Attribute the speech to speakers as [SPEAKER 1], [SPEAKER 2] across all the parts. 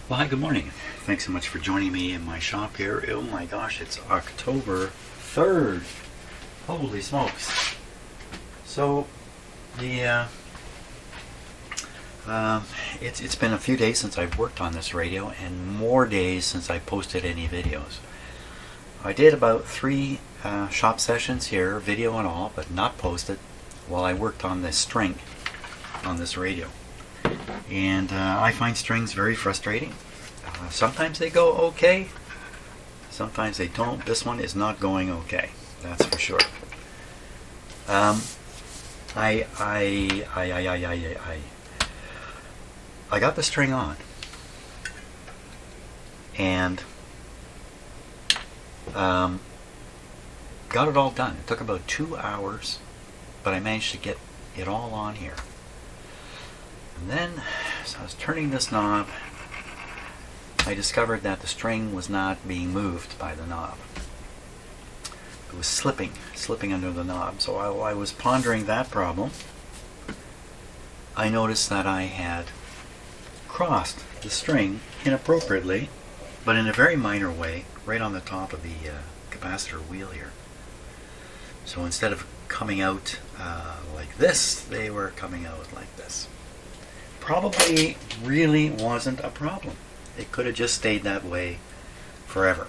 [SPEAKER 1] Well, hi, good morning. Thanks so much for joining me in my shop here. Oh my gosh, it's October 3rd. Holy smokes. So, the it's been a few days since I've worked on this radio and more days since I posted any videos. I did about 3 shop sessions here, video and all, but not posted, while I worked on this string on this radio. And I find strings very frustrating. Sometimes they go okay, sometimes they don't. This one is not going okay, that's for sure. I got the string on, and got it all done. It took about 2 hours, but I managed to get it all on here. And then, as I was turning this knob, I discovered that the string was not being moved by the knob. It was slipping under the knob. So while I was pondering that problem, I noticed that I had crossed the string inappropriately, but in a very minor way, right on the top of the capacitor wheel here. So instead of coming out like this, they were coming out like this. Probably really wasn't a problem. It could have just stayed that way forever.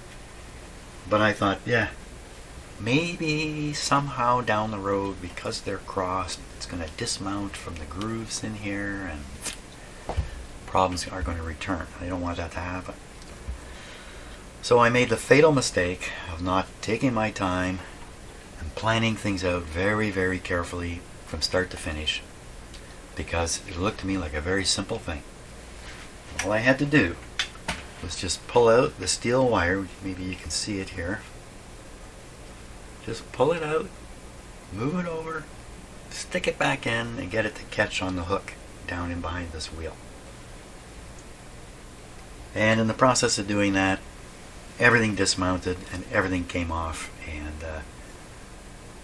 [SPEAKER 1] But I thought, yeah, maybe somehow down the road, because they're crossed, it's going to dismount from the grooves in here and problems are going to return. I don't want that to happen. So I made the fatal mistake of not taking my time and planning things out very, very carefully from start to finish, because it looked to me like a very simple thing. All I had to do was just pull out the steel wire. Maybe you can see it here. Just pull it out, move it over, stick it back in, and get it to catch on the hook down in behind this wheel. And in the process of doing that, everything dismounted and everything came off. And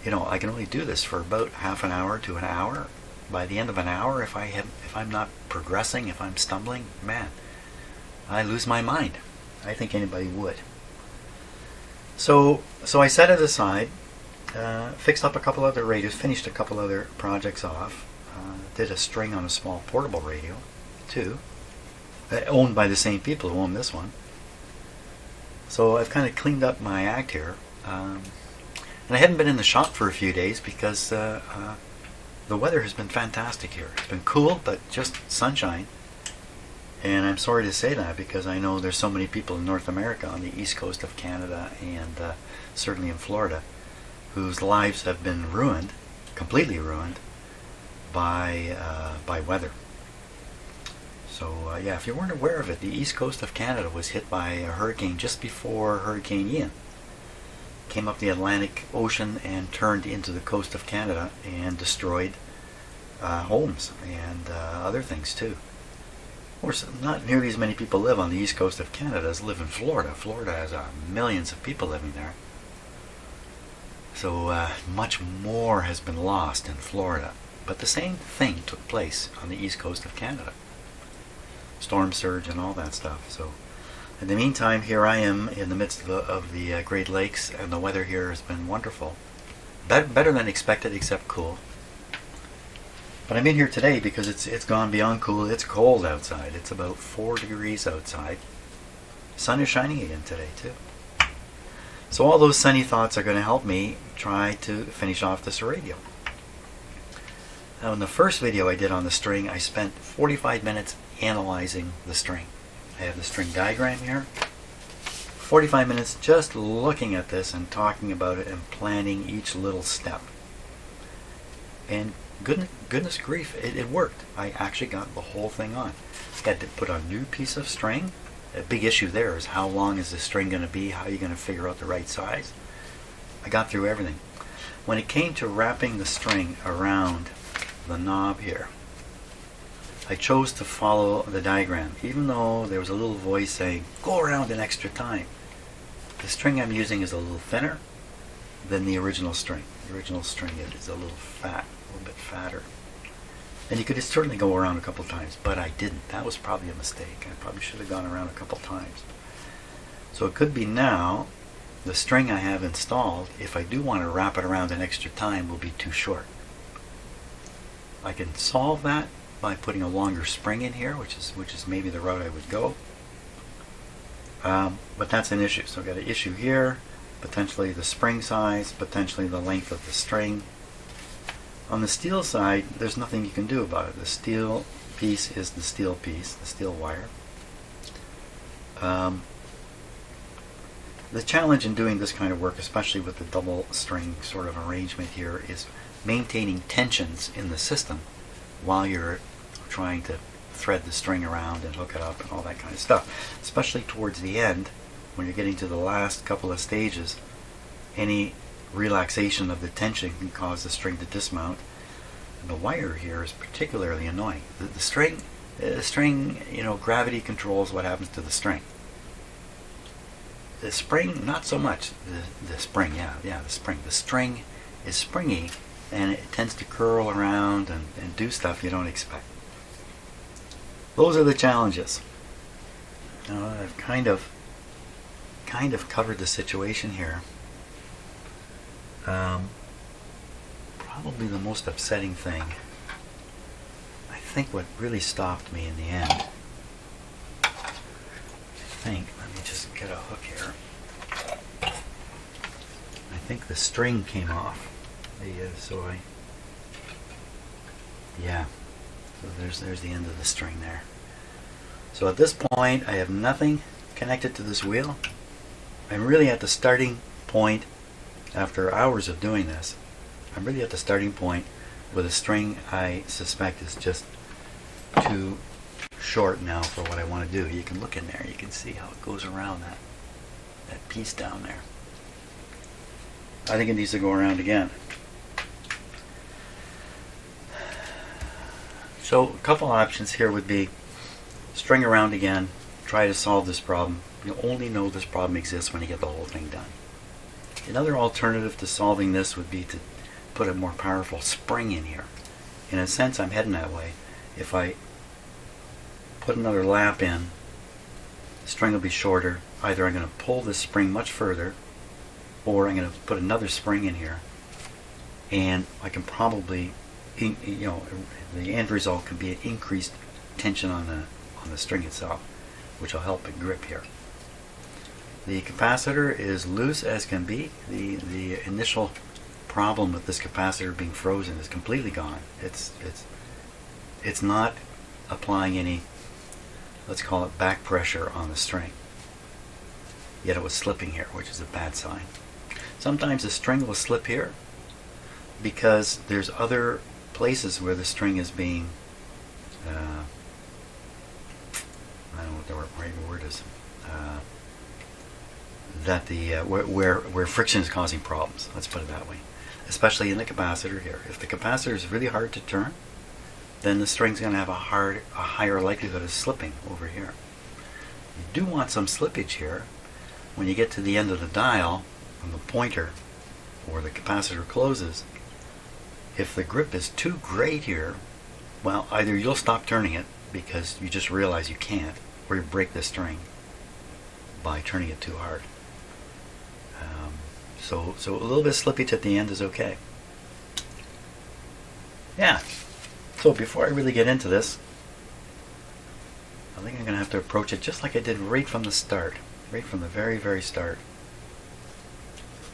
[SPEAKER 1] I can only do this for about half an hour to an hour. By the end of an hour, if I'm not progressing, if I'm stumbling, man, I lose my mind. I think anybody would. So I set it aside, fixed up a couple other radios, finished a couple other projects off, did a string on a small portable radio, too, owned by the same people who own this one. So I've kind of cleaned up my act here. And I hadn't been in the shop for a few days because the weather has been fantastic here. It's been cool, but just sunshine. And I'm sorry to say that, because I know there's so many people in North America, on the east coast of Canada, and certainly in Florida, whose lives have been ruined, completely ruined, by weather. So yeah, if you weren't aware of it, the east coast of Canada was hit by a hurricane just before Hurricane Ian. Came up the Atlantic Ocean and turned into the coast of Canada and destroyed homes and other things too. Of course, not nearly as many people live on the east coast of Canada as live in Florida. Florida has millions of people living there. So much more has been lost in Florida. But the same thing took place on the east coast of Canada. Storm surge and all that stuff. So in the meantime, here I am in the midst of the Great Lakes, and the weather here has been wonderful. Better than expected, except cool. But I'm in here today because it's gone beyond cool. It's cold outside. It's about 4 degrees outside. Sun is shining again today, too. So all those sunny thoughts are going to help me try to finish off this radio. Now, in the first video I did on the string, I spent 45 minutes analyzing the string. I have the string diagram here. 45 minutes just looking at this and talking about it and planning each little step. And goodness grief, it worked. I actually got the whole thing on. I had to put a new piece of string. A big issue there is how long is the string going to be? How are you going to figure out the right size? I got through everything. When it came to wrapping the string around the knob here, I chose to follow the diagram, even though there was a little voice saying, go around an extra time. The string I'm using is a little thinner than the original string. The original string is a little fat, a little bit fatter. And you could certainly go around a couple times, but I didn't. That was probably a mistake. I probably should have gone around a couple times. So it could be now the string I have installed, if I do want to wrap it around an extra time, will be too short. I can solve that by putting a longer spring in here, which is maybe the route I would go. But that's an issue. So I've got an issue here, potentially the spring size, potentially the length of the string. On the steel side, there's nothing you can do about it. The steel piece is the steel piece, the steel wire. The challenge in doing this kind of work, especially with the double string sort of arrangement here, is maintaining tensions in the system while you're trying to thread the string around and hook it up and all that kind of stuff. Especially towards the end, when you're getting to the last couple of stages, any relaxation of the tension can cause the string to dismount. And the wire here is particularly annoying. The string, gravity controls what happens to the string. The spring, not so much. The spring, the spring. The string is springy, and it tends to curl around and do stuff you don't expect. Those are the challenges. I've kind of covered the situation here. Probably the most upsetting thing, I think what really stopped me in the end, let me just get a hook here. I think the string came off. So there's the end of the string there. So at this point, I have nothing connected to this wheel. I'm really at the starting point. After hours of doing this, I'm really at the starting point with a string I suspect is just too short now for what I want to do. You can look in there, you can see how it goes around that piece down there. I think it needs to go around again. So a couple options here would be string around again, try to solve this problem. You'll only know this problem exists when you get the whole thing done. Another alternative to solving this would be to put a more powerful spring in here. In a sense, I'm heading that way. If I put another lap in, the string will be shorter. Either I'm going to pull this spring much further, or I'm going to put another spring in here, and I can probably, the end result can be an increased tension on the string itself, which will help it grip here. The capacitor is loose as can be. The initial problem with this capacitor being frozen is completely gone. It's not applying any, let's call it, back pressure on the string. Yet it was slipping here, which is a bad sign. Sometimes the string will slip here because there's other places where the string is being, I don't know what the right word is, that where friction is causing problems. Let's put it that way. Especially in the capacitor here. If the capacitor is really hard to turn, then the string's going to have a higher likelihood of slipping over here. You do want some slippage here when you get to the end of the dial on the pointer or the capacitor closes. If the grip is too great here, well, either you'll stop turning it because you just realize you can't, or you break the string by turning it too hard. So a little bit of slippage at the end is okay. Yeah. So before I really get into this, I think I'm going to have to approach it just like I did right from the start, right from the very, very start.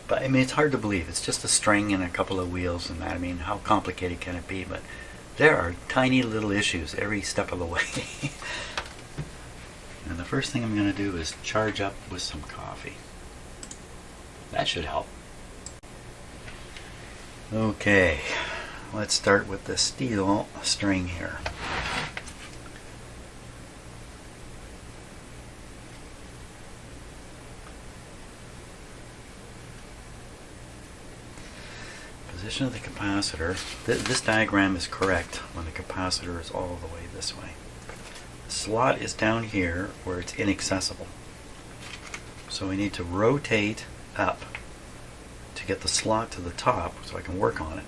[SPEAKER 1] But I mean, it's hard to believe. It's just a string and a couple of wheels and that. I mean, how complicated can it be? But there are tiny little issues every step of the way. And the first thing I'm going to do is charge up with some coffee. That should help. Okay, let's start with the steel string here. Position of the capacitor. This diagram is correct when the capacitor is all the way this way. The slot is down here where it's inaccessible. So we need to rotate up to get the slot to the top so I can work on it.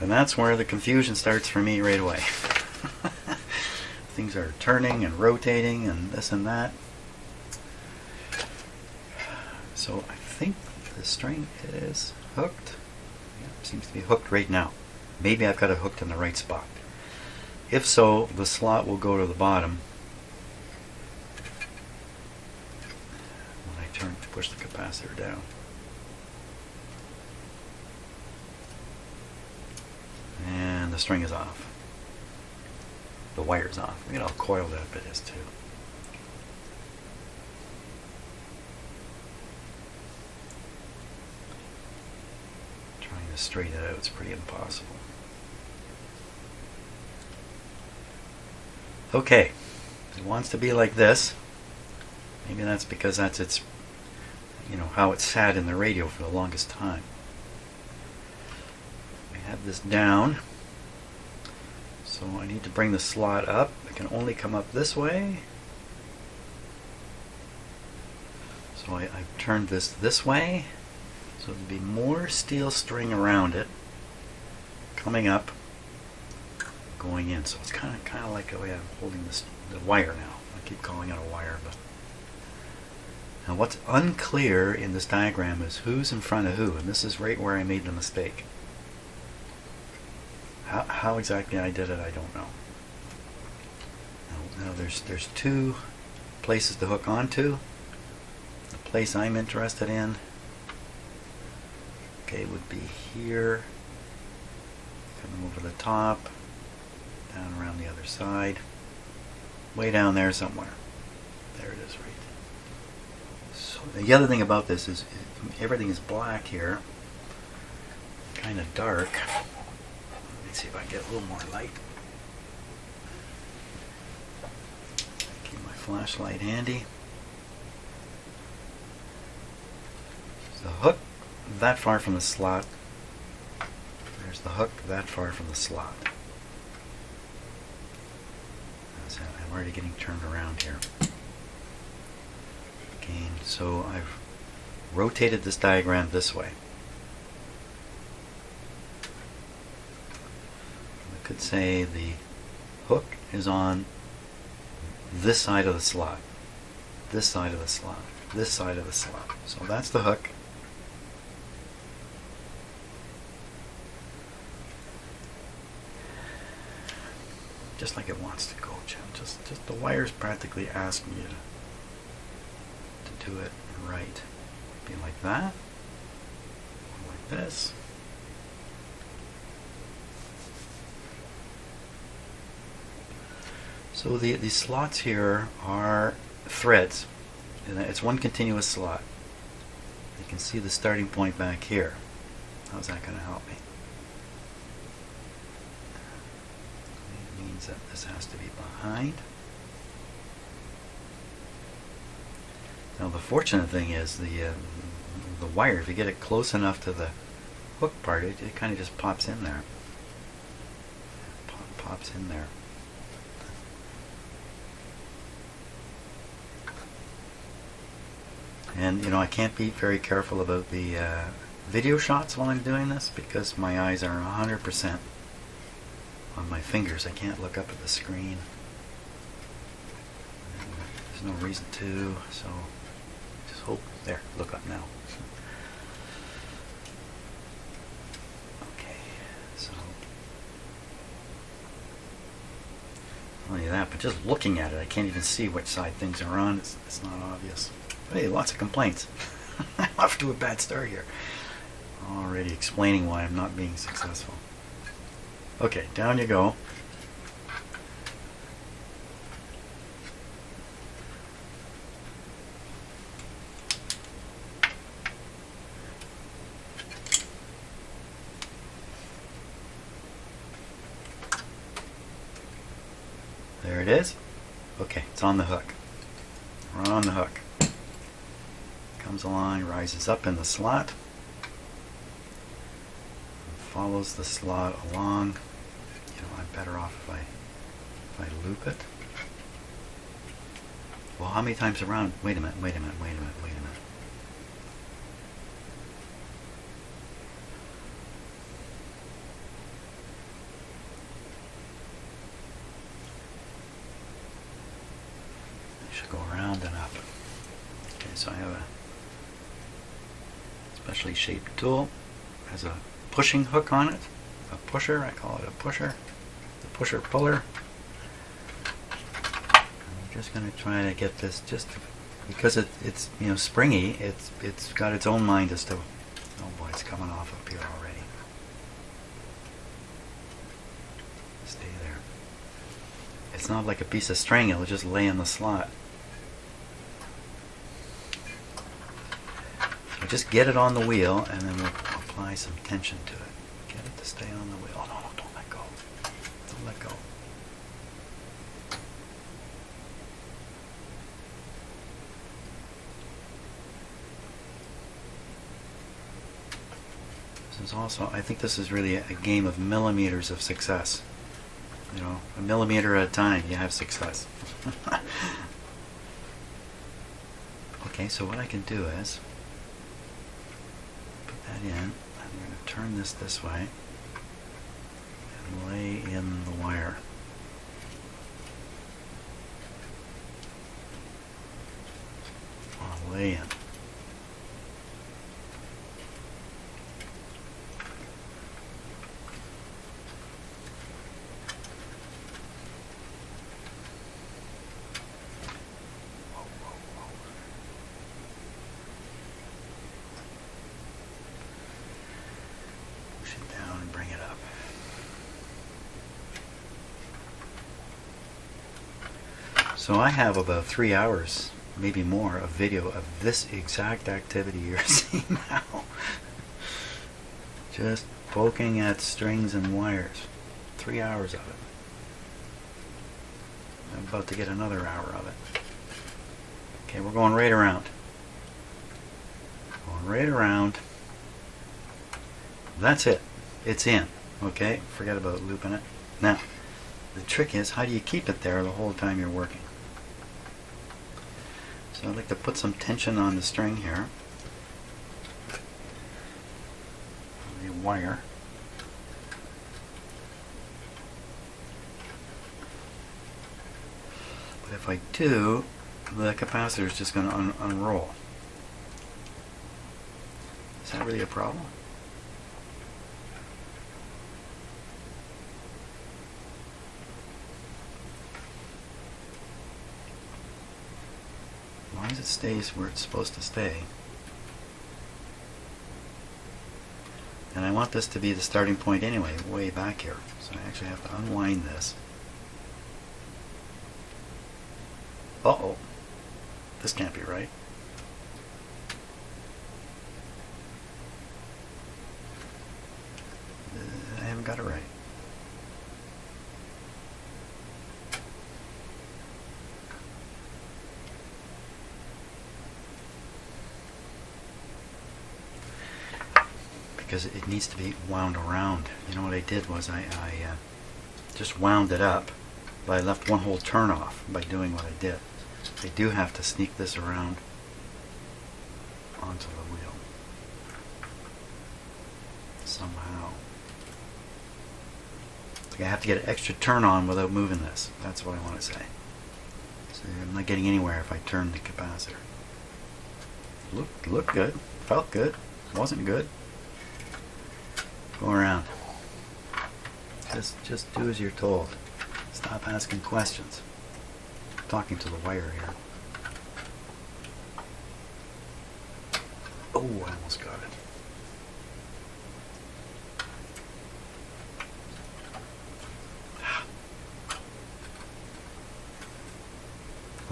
[SPEAKER 1] And that's where the confusion starts for me right away. Things are turning and rotating and this and that. So I think the string is hooked. Yeah, seems to be hooked right now. Maybe I've got it hooked in the right spot. If so, the slot will go to the bottom when I push the capacitor down. And the string is off. The wire's off. Look at how coiled that bit is too. Trying to straighten it out, it's pretty impossible. Okay, it wants to be like this. Maybe that's because that's its, how it sat in the radio for the longest time. I have this down, so I need to bring the slot up. It can only come up this way. So I've turned this way, so there'll be more steel string around it, coming up, going in. So it's kind of like the way I'm holding the wire now. I keep calling it a wire, but now what's unclear in this diagram is who's in front of who, and this is right where I made the mistake. How exactly I did it, I don't know. Now there's two places to hook onto. The place I'm interested in, okay, would be here, coming over the top, down around the other side, way down there somewhere. There it is, right. So the other thing about this is everything is black here, kind of dark. Let me see if I can get a little more light. Keep my flashlight handy. The hook that far from the slot. There's the hook that far from the slot. I'm already getting turned around here. Again, so I've rotated this diagram this way. I could say the hook is on this side of the slot, this side of the slot, this side of the slot. So that's the hook. Just like it wants to go, Jim. Just the wires practically ask me to do it right. Be like that, like this. So the slots here are threads, and it's one continuous slot. You can see the starting point back here. How's that going to help me? It means that this has to be behind. Now the fortunate thing is the wire, if you get it close enough to the hook part, it kind of just pops in there. Pops in there. And I can't be very careful about the video shots while I'm doing this because my eyes are 100% on my fingers. I can't look up at the screen. And there's no reason to, so just hope. There, look up now. Okay, so not only that, but just looking at it, I can't even see which side things are on. It's not obvious. Hey, lots of complaints. I'm off to a bad start here. Already explaining why I'm not being successful. Okay, down you go. There it is. Okay, it's on the hook. We're on the hook. Comes along, rises up in the slot, follows the slot along. I'm better off if I loop it. Well, how many times around? Wait a minute. Should go around and up. Okay, so I have a specially shaped tool. It has a pushing hook on it. A pusher, I call it a pusher. The pusher puller. I'm just going to try to get this just because it's springy. It's got its own mind as to, oh boy, it's coming off up here already. Stay there. It's not like a piece of string. It'll just lay in the slot. So just get it on the wheel, and then we'll apply some tension to it. Get it to stay on the wheel. Oh no, don't let go. Don't let go. This is also, I think this is really a game of millimeters of success. A millimeter at a time, you have success. Okay, so what I can do is put that in. I'm going to turn this way and lay in the wire. I'll lay in. So I have about 3 hours, maybe more, of video of this exact activity you're seeing now. Just poking at strings and wires. 3 hours of it. I'm about to get another hour of it. Okay, we're going right around. Going right around. That's it. It's in. Okay, forget about looping it. Now, the trick is, how do you keep it there the whole time you're working? So I'd like to put some tension on the string here. The wire. But if I do, the capacitor is just going to unroll. Is that really a problem? As long as it stays where it's supposed to stay. And I want this to be the starting point anyway, way back here. So I actually have to unwind this. Uh-oh. This can't be right. I haven't got it right. Because it needs to be wound around. You know what I did was I just wound it up, but I left one whole turn off by doing what I did. I do have to sneak this around onto the wheel somehow. I have to get an extra turn on without moving this. That's what I want to say. So I'm not getting anywhere if I turn the capacitor. Looked good, felt good, wasn't good. Go around. Just do as you're told. Stop asking questions. I'm talking to the wire here. Oh, I almost got it.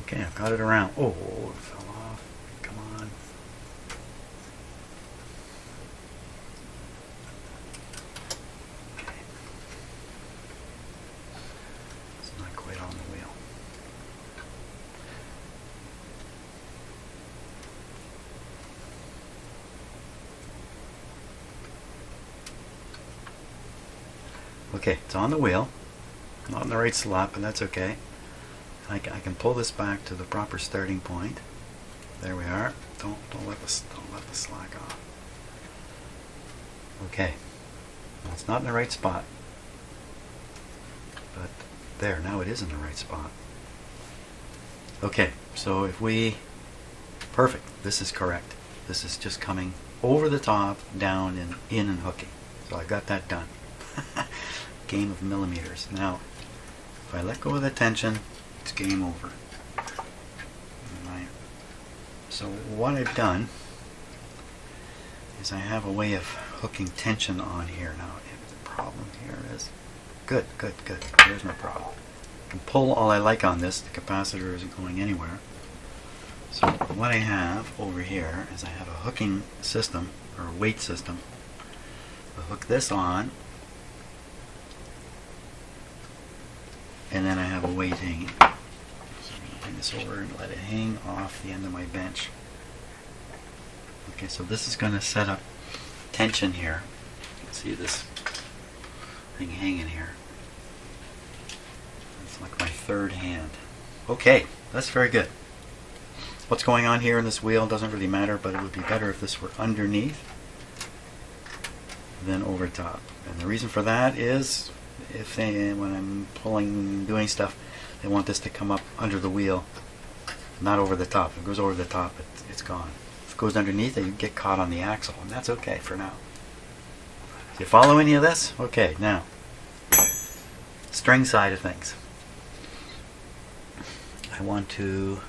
[SPEAKER 1] Okay, I've got it around. Oh, it fell off. Come on. Okay, it's on the wheel, not in the right slot, but that's okay. I can pull this back to the proper starting point. There we are. Don't let the slack off. Okay, well, it's not in the right spot, but there, now it is in the right spot. Okay, So if we, perfect, this is correct. This is just coming over the top, down, and in and hooking. So I got that done. Game of millimeters. Now, if I let go of the tension, it's game over. So what I've done is I have a way of hooking tension on here. Now, the problem here is, good. There's no problem. I can pull all I like on this. The capacitor isn't going anywhere. So what I have over here is I have a hooking system, or a weight system. I hook this on, and then I have a weight hanging. So I'm going to bring this over and let it hang off the end of my bench. Okay, so this is going to set up tension here. You can see this thing hanging here. It's like my third hand. Okay, that's very good. What's going on here in this wheel doesn't really matter, but it would be better if this were underneath than over top. And the reason for that is if they, when I'm pulling, doing stuff, they want this to come up under the wheel, not over the top. If it goes over the top, it's gone. If it goes underneath it, you get caught on the axle, and that's okay for now. Do you follow any of this? Okay, now, string side of things. I want to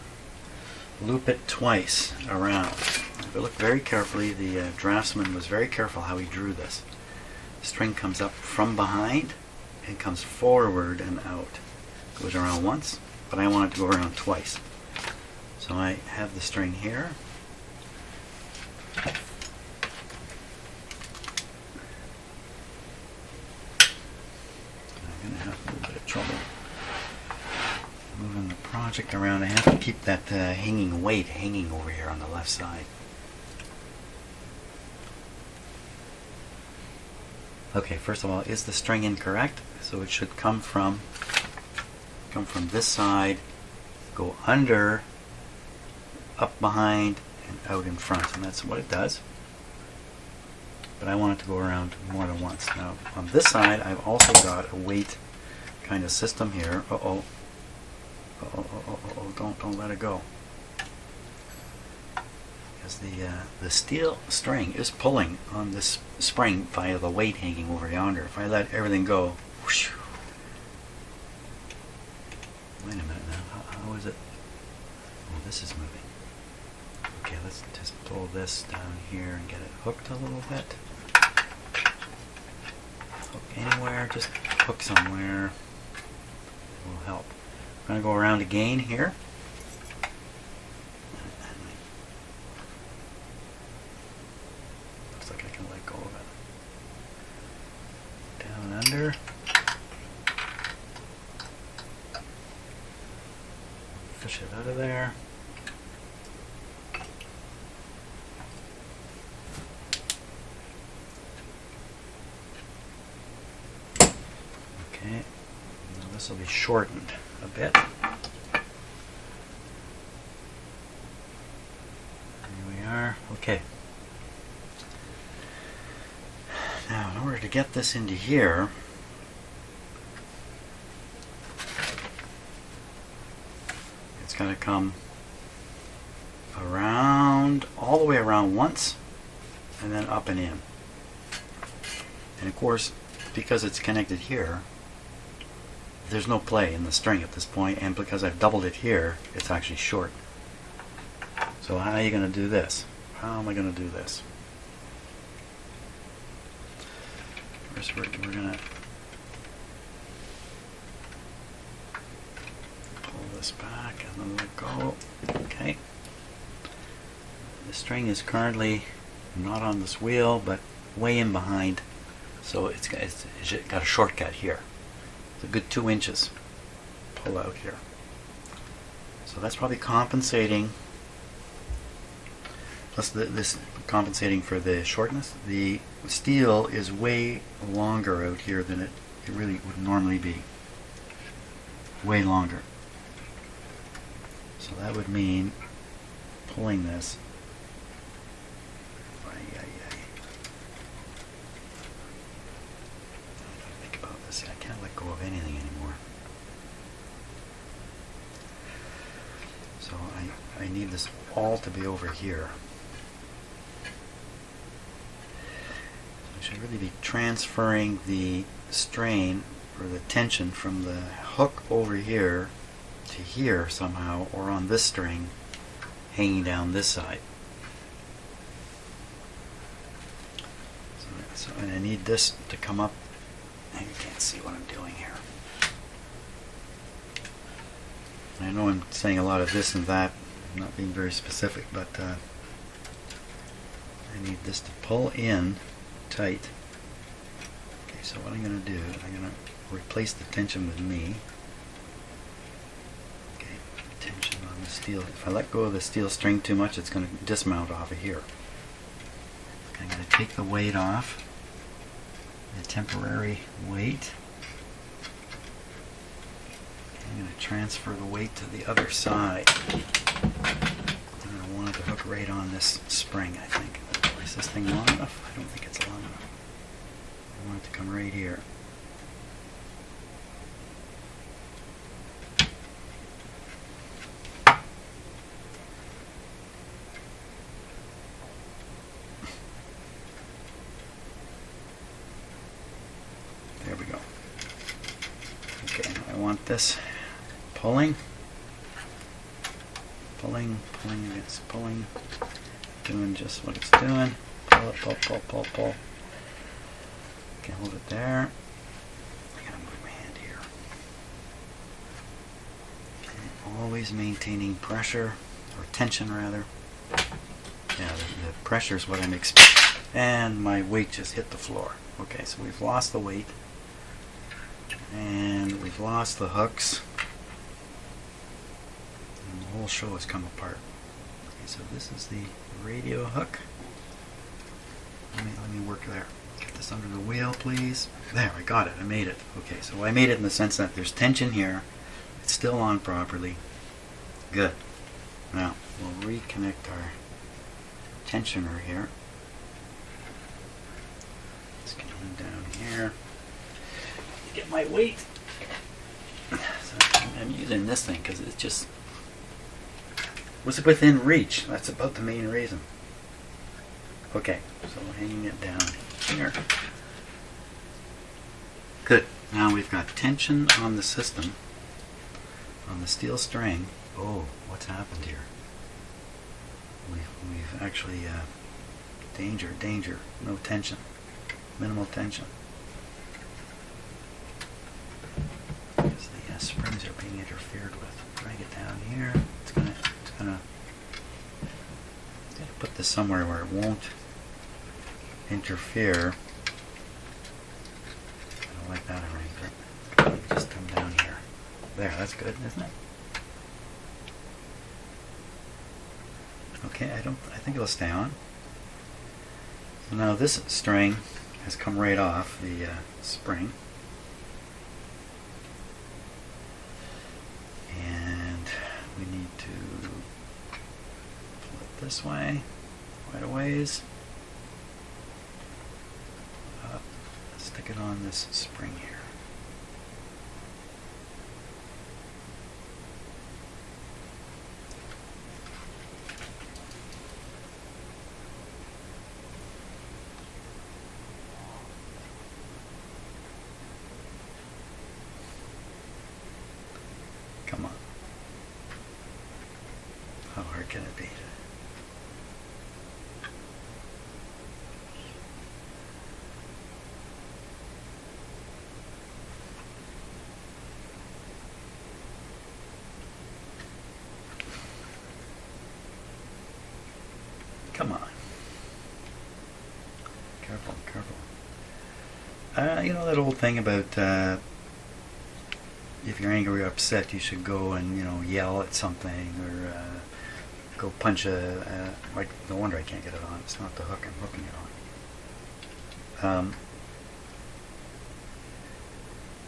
[SPEAKER 1] loop it twice around. If you look very carefully, the draftsman was very careful how he drew this. The string comes up from behind and comes forward and out. Goes around once, but I want it to go around twice. So I have the string here. I'm going to have a little bit of trouble moving the project around. I have to keep that hanging weight hanging over here on the left side. Okay, first of all, is the string incorrect? So it should come from this side, go under, up behind, and out in front, and that's what it does. But I want it to go around more than once. Now, on this side, I've also got a weight kind of system here. Uh-oh. Don't let it go. Because the steel string is pulling on this spring via the weight hanging over yonder. If I let everything go, whoosh. Wait a minute now, how is it? Oh, this is moving. Okay, let's just pull this down here and get it hooked a little bit. Hook anywhere, just hook somewhere. It will help. I'm going to go around again here. Looks like I can let go of it. Down under. Fish it out of there. Okay, now this will be shortened a bit. Here we are. Okay. Now, in order to get this into here, it's going to come around, all the way around once, and then up and in. And of course, because it's connected here, there's no play in the string at this point, and because I've doubled it here, it's actually short. So how are you going to do this? How am I going to do this? First we're going to pull this back and then let go. Okay. The string is currently not on this wheel, but way in behind, so it's got a shortcut here. It's a good 2 inches pull out here. So that's probably compensating, plus this compensating for the shortness. The steel is way longer out here than it really would normally be. Way longer. So that would mean pulling this. I can't let go of anything anymore. So I need this all to be over here. I should really be transferring the strain or the tension from the hook over here to here somehow, or on this string hanging down this side. So and I need this to come up. You can't see what I'm doing here. I know I'm saying a lot of this and that, I'm not being very specific, but I need this to pull in tight. Okay, so what I'm going to do, I'm going to replace the tension with me. Okay, tension on the steel. If I let go of the steel string too much, it's going to dismount off of here. I'm going to take the weight off, the temporary weight. I'm going to transfer the weight to the other side. I'm going to want it to hook right on this spring, I think. Is this thing long enough? I don't think it's long enough. I want it to come right here. There we go. Okay, I want this pulling, it's pulling, doing just what it's doing. Pull it, pull. Okay, hold it there. I gotta move my hand here. Okay, always maintaining pressure, or tension rather. Yeah, the pressure is what I'm expecting. And my weight just hit the floor. Okay, so we've lost the weight. And we've lost the hooks. And the whole show has come apart. Okay, so this is the radio hook. Let me work there. Get this under the wheel, please. There, I got it. I made it. Okay, so I made it in the sense that there's tension here. It's still on properly. Good. Now, we'll reconnect our tensioner here. Let's get him down here. Get my weight. So I'm using this thing because it just was within reach. That's about the main reason. Okay, so hanging it down here. Good. Now we've got tension on the system, on the steel string. Oh, what's happened here? We've actually danger. No tension. Minimal tension. The springs are being interfered with. Drag it down here. It's gonna put this somewhere where it won't interfere. I don't like that arrangement. Just come down here. There, that's good, isn't it? Okay, I think it'll stay on. So now this string has come right off the spring. And we need to pull it this way, quite a ways. Up. Stick it on this spring here. Come on. How hard can it be? Come on. Careful. You know that old thing about if you're angry or upset, you should go and yell at something, or go punch like, no wonder I can't get it on. It's not the hook. I'm hooking it on.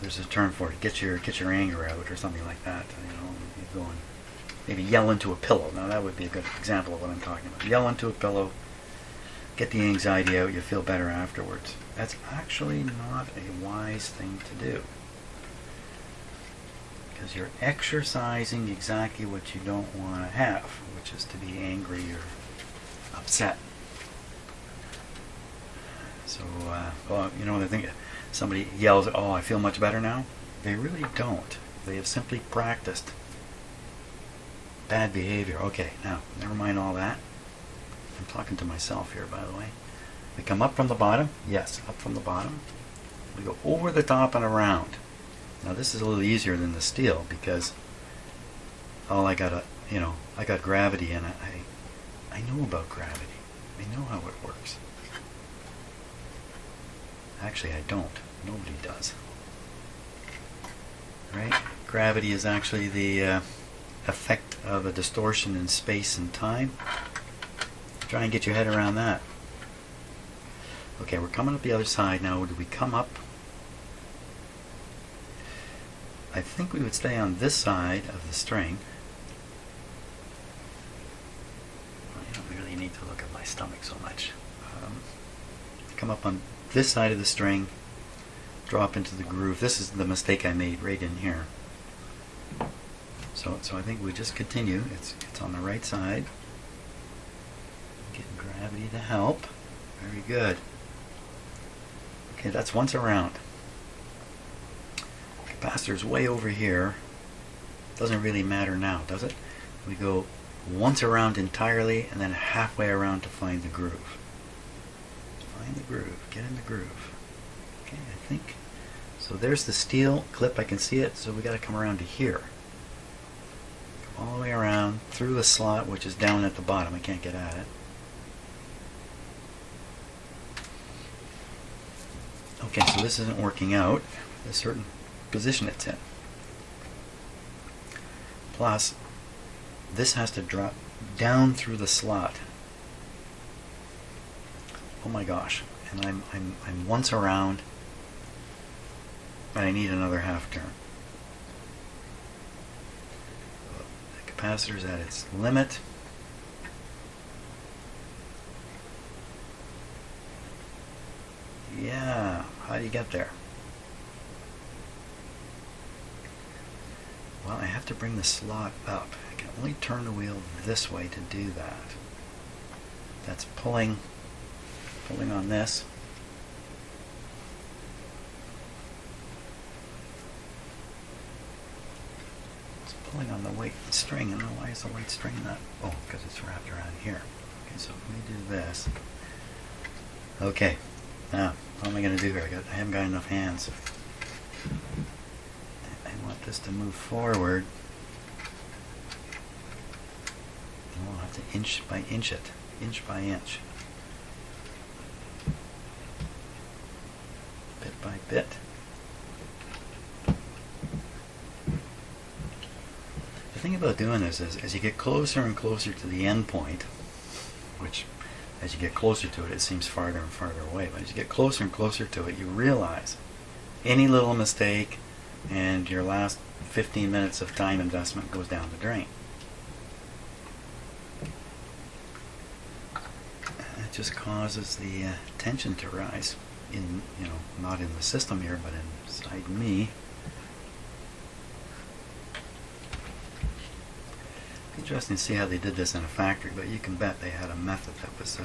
[SPEAKER 1] There's a term for it. Get your anger out, or something like that. You go and maybe yell into a pillow. Now that would be a good example of what I'm talking about. Yell into a pillow. Get the anxiety out. You feel better afterwards. That's actually not a wise thing to do. because you're exercising exactly what you don't want to have, which is to be angry or upset. So, well, you know, I think somebody yells, "Oh, I feel much better now." They really don't. They have simply practiced bad behavior. Okay, now, never mind all that. I'm talking to myself here, by the way. We come up from the bottom. Yes, up from the bottom. We go over the top and around. Now, this is a little easier than the steel because all I got, I got gravity, and I know about gravity. I know how it works. Actually, I don't. Nobody does. Right? Gravity is actually the effect of a distortion in space and time. Try and get your head around that. Okay, we're coming up the other side now. Do we come up? I think we would stay on this side of the string. Well, you don't really need to look at my stomach so much. Come up on this side of the string, drop into the groove. This is the mistake I made right in here. So I think we just continue. It's on the right side. Getting gravity to help. Very good. Okay, that's once around. Capacitor's way over here. Doesn't really matter now, does it? We go once around entirely and then halfway around to find the groove. Find the groove. Get in the groove. Okay, I think. So there's the steel clip. I can see it. So we got to come around to here. Come all the way around through the slot, which is down at the bottom. I can't get at it. Okay, so this isn't working out. There's a certain position it's in. Plus, this has to drop down through the slot. Oh my gosh! And I'm once around, and I need another half turn. The capacitor's at its limit. Yeah, how do you get there? Well, I have to bring the slot up. I can only turn the wheel this way to do that. That's pulling on this. It's pulling on the weight string. And why is the weight string not? Oh, because it's wrapped around here. Okay, so let me do this. Okay. Now, what am I going to do here? I haven't got enough hands. I want this to move forward. I'll have to inch by inch it. Inch by inch. Bit by bit. The thing about doing this is, as you get closer and closer to the end point, which as you get closer to it, it seems farther and farther away. But as you get closer and closer to it, you realize any little mistake and your last 15 minutes of time investment goes down the drain. It just causes the tension to rise in, not in the system here, but inside me. Interesting to see how they did this in a factory, but you can bet they had a method that was.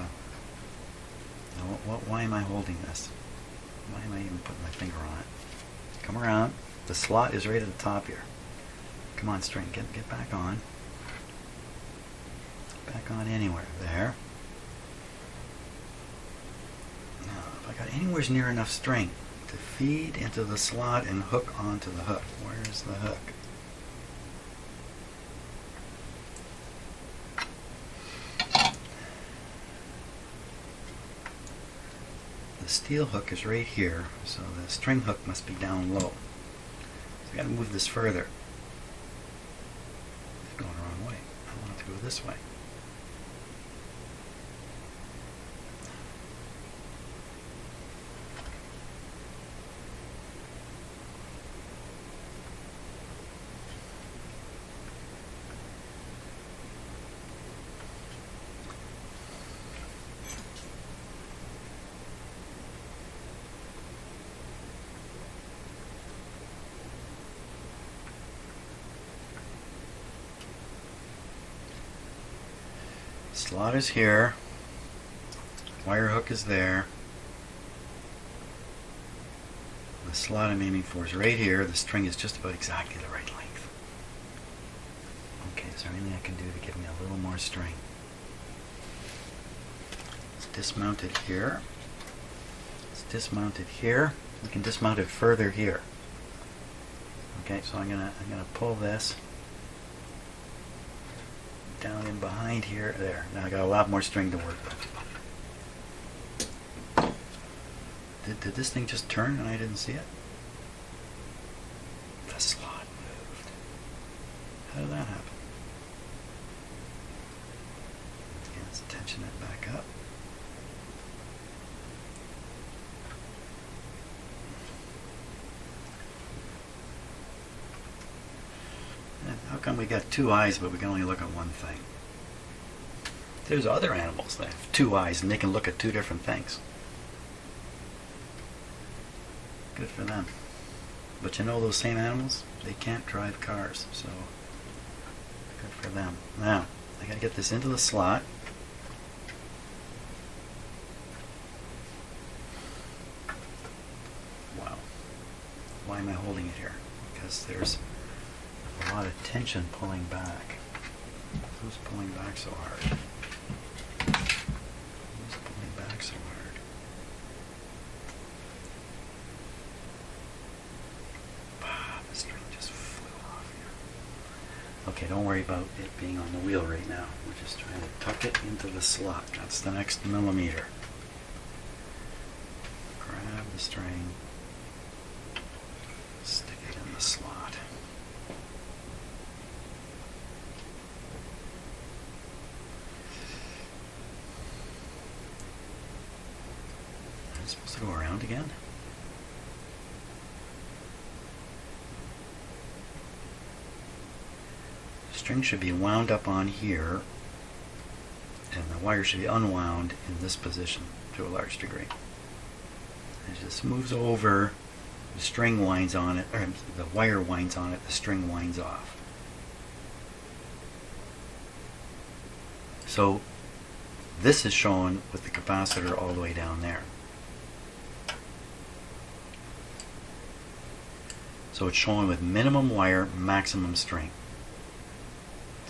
[SPEAKER 1] Why am I holding this? Why am I even putting my finger on it? Come around. The slot is right at the top here. Come on, string. Get back on. Back on anywhere. There. Now, if I got anywhere near enough string to feed into the slot and hook onto the hook. Where's the hook? The steel hook is right here, so the string hook must be down low. So I got to move this further. It's going the wrong way. I want it to go this way. Slot is here. Wire hook is there. The slot I'm aiming for is right here. The string is just about exactly the right length. Okay, is there anything I can do to give me a little more string? Let's dismount it here. Let's dismount it here. We can dismount it further here. Okay, so I'm gonna pull this down in behind here. There. Now I got a lot more string to work with. Did this thing just turn and I didn't see it? The slot moved. How did that happen? Okay, let's tension it back up. How come we got two eyes but we can only look at one thing? There's other animals that have two eyes and they can look at two different things. Good for them. But you know those same animals? They can't drive cars, so good for them. Now, I gotta get this into the slot. Wow. Why am I holding it here? Because there's a lot of tension pulling back. Who's pulling back so hard? Who's pulling back so hard? Ah, the string just flew off here. Okay, don't worry about it being on the wheel right now. We're just trying to tuck it into the slot. That's the next millimeter. Grab the string, stick it in the slot. Supposed to go around again? The string should be wound up on here and the wire should be unwound in this position to a large degree. As it just moves over, the string winds on it, or the wire winds on it, the string winds off. So this is shown with the capacitor all the way down there. So it's showing with minimum wire, maximum string.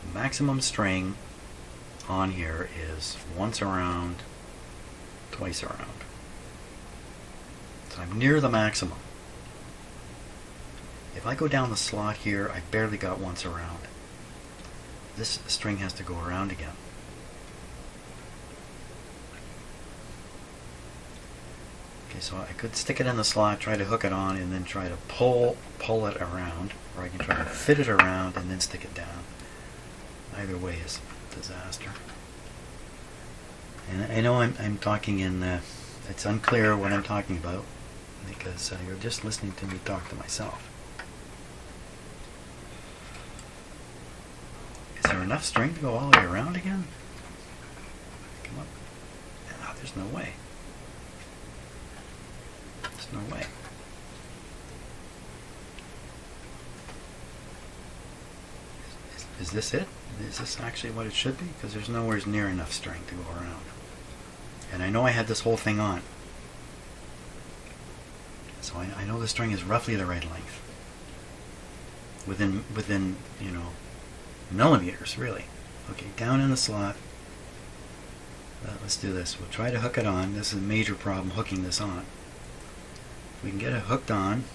[SPEAKER 1] The maximum string on here is once around, twice around. So I'm near the maximum. If I go down the slot here, I barely got once around. This string has to go around again. Okay, so I could stick it in the slot, try to hook it on, and then try to pull it around, or I can try to fit it around and then stick it down. Either way is a disaster. And I know I'm talking in, it's unclear what I'm talking about, because you're just listening to me talk to myself. Is there enough string to go all the way around again? Come up. No, there's no way. No way. Is this it? Is this actually what it should be? Because there's nowhere near enough string to go around. And I know I had this whole thing on. So I know the string is roughly the right length. Within you know, millimeters, really. Okay, down in the slot. Let's do this. We'll try to hook it on. This is a major problem, hooking this on. We can get it hooked on.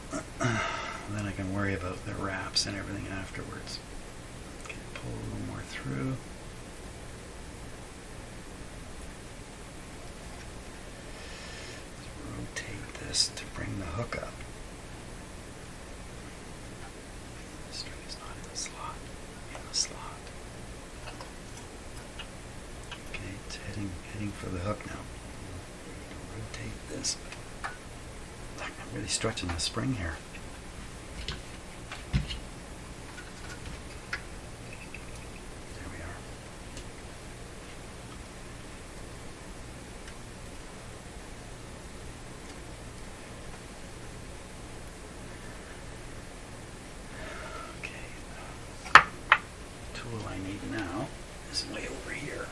[SPEAKER 1] Then I can worry about the wraps and everything afterwards. Okay, pull a little more through. Let's rotate this to bring the hook up. The string is not in the slot. In the slot. Okay, it's heading for the hook now. Rotate this. I'm really stretching the spring here. There we are. Okay. tool I need now is way over here.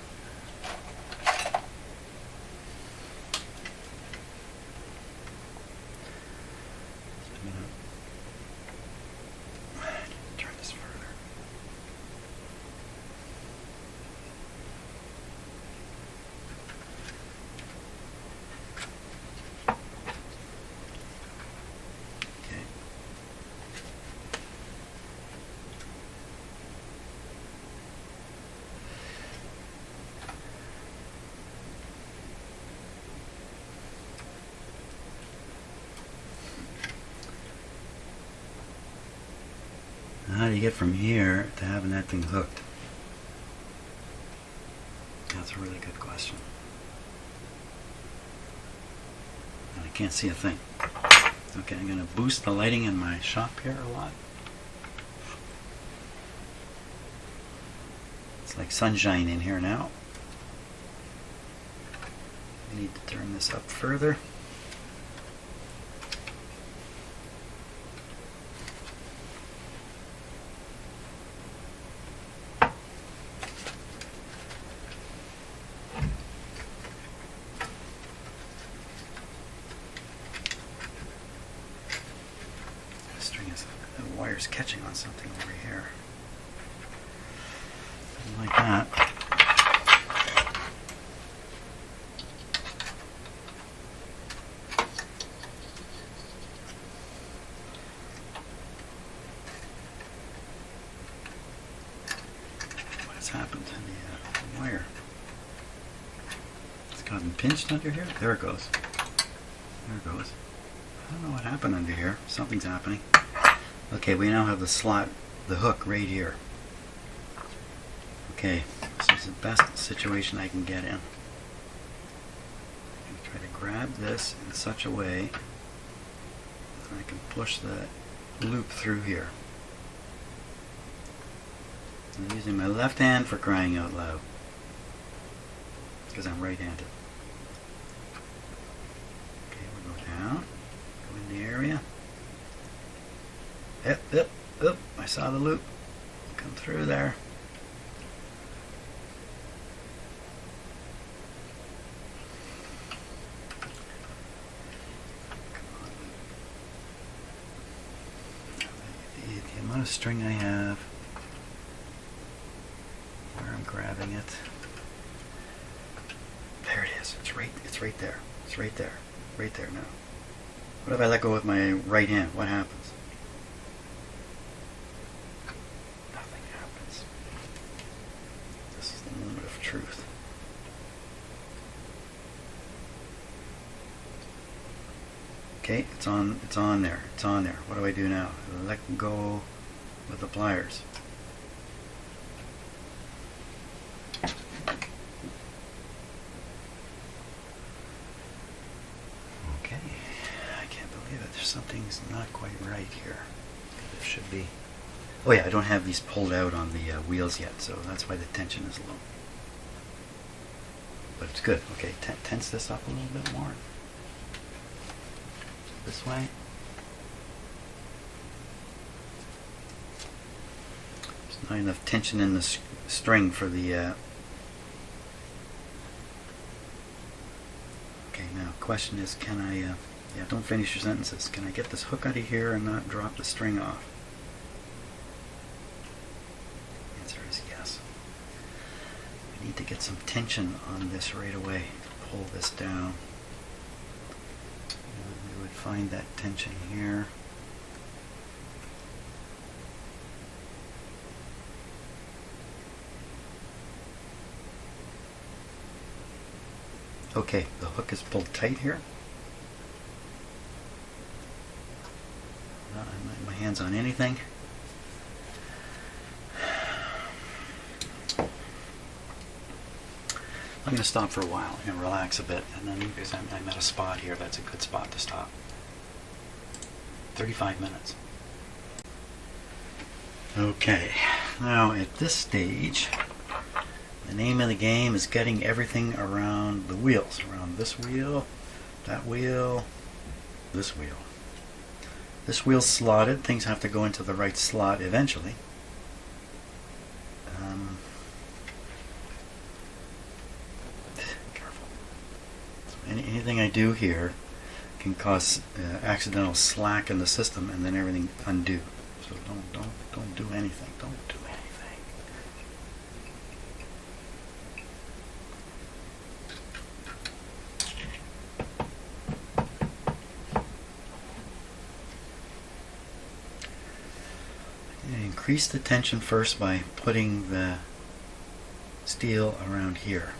[SPEAKER 1] Turn this further. Okay. How do you get from here to having that thing hooked? That's a really good question. And I can't see a thing. Okay, I'm going to boost the lighting in my shop here a lot. It's like sunshine in here now. I need to turn this up further. The wire's catching on something over here. Something like that. What has happened to the wire? It's gotten pinched under here. There it goes. There it goes. I don't know what happened under here. Something's happening. Okay, we now have the slot, the hook right here. Okay, this is the best situation I can get in. I'm going to try to grab this in such a way that I can push the loop through here. I'm using my left hand for crying out loud, because I'm right-handed. Okay, we'll go down, go in the area. Yep, I saw the loop. Come through there. Come on. The amount of string I have, where I'm grabbing it. There it is. It's right there. It's right there. Right there now. What if I let go with my right hand? What happens? Truth. Okay, it's on there. It's on there. What do I do now? Let go with the pliers. Okay, I can't believe it. There's something's not quite right here. There should be. Oh yeah, I don't have these pulled out on the wheels yet, so that's why the tension is low. But it's good. Okay, tense this up a little bit more. This way. There's not enough tension in the string for the... Okay, now question is, can I... yeah, don't finish your sentences. Can I get this hook out of here and not drop the string off? The answer is yes. I need to get some tension on this right away. Pull this down. We would find that tension here. Okay, the hook is pulled tight here. Not my hands on anything. I'm going to stop for a while and relax a bit, and then because I'm at a spot here, that's a good spot to stop. 35 minutes. Okay, now at this stage, the name of the game is getting everything around the wheels, around this wheel, that wheel, this wheel. This wheel's slotted, things have to go into the right slot eventually. Careful. So anything I do here can cause accidental slack in the system, and then everything undo. So don't do anything. Don't do anything. Increase the tension first by putting the steel around here.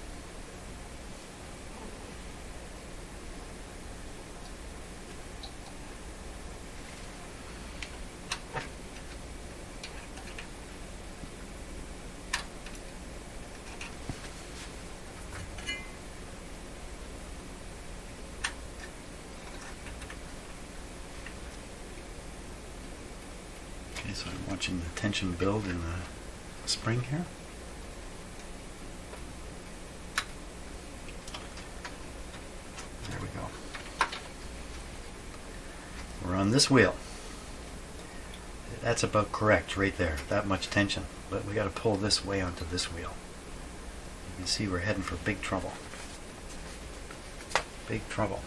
[SPEAKER 1] Okay, so I'm watching the tension build in the spring here. There we go. We're on this wheel. That's about correct right there, that much tension. But we got to pull this way onto this wheel. You can see we're heading for big trouble. Big trouble.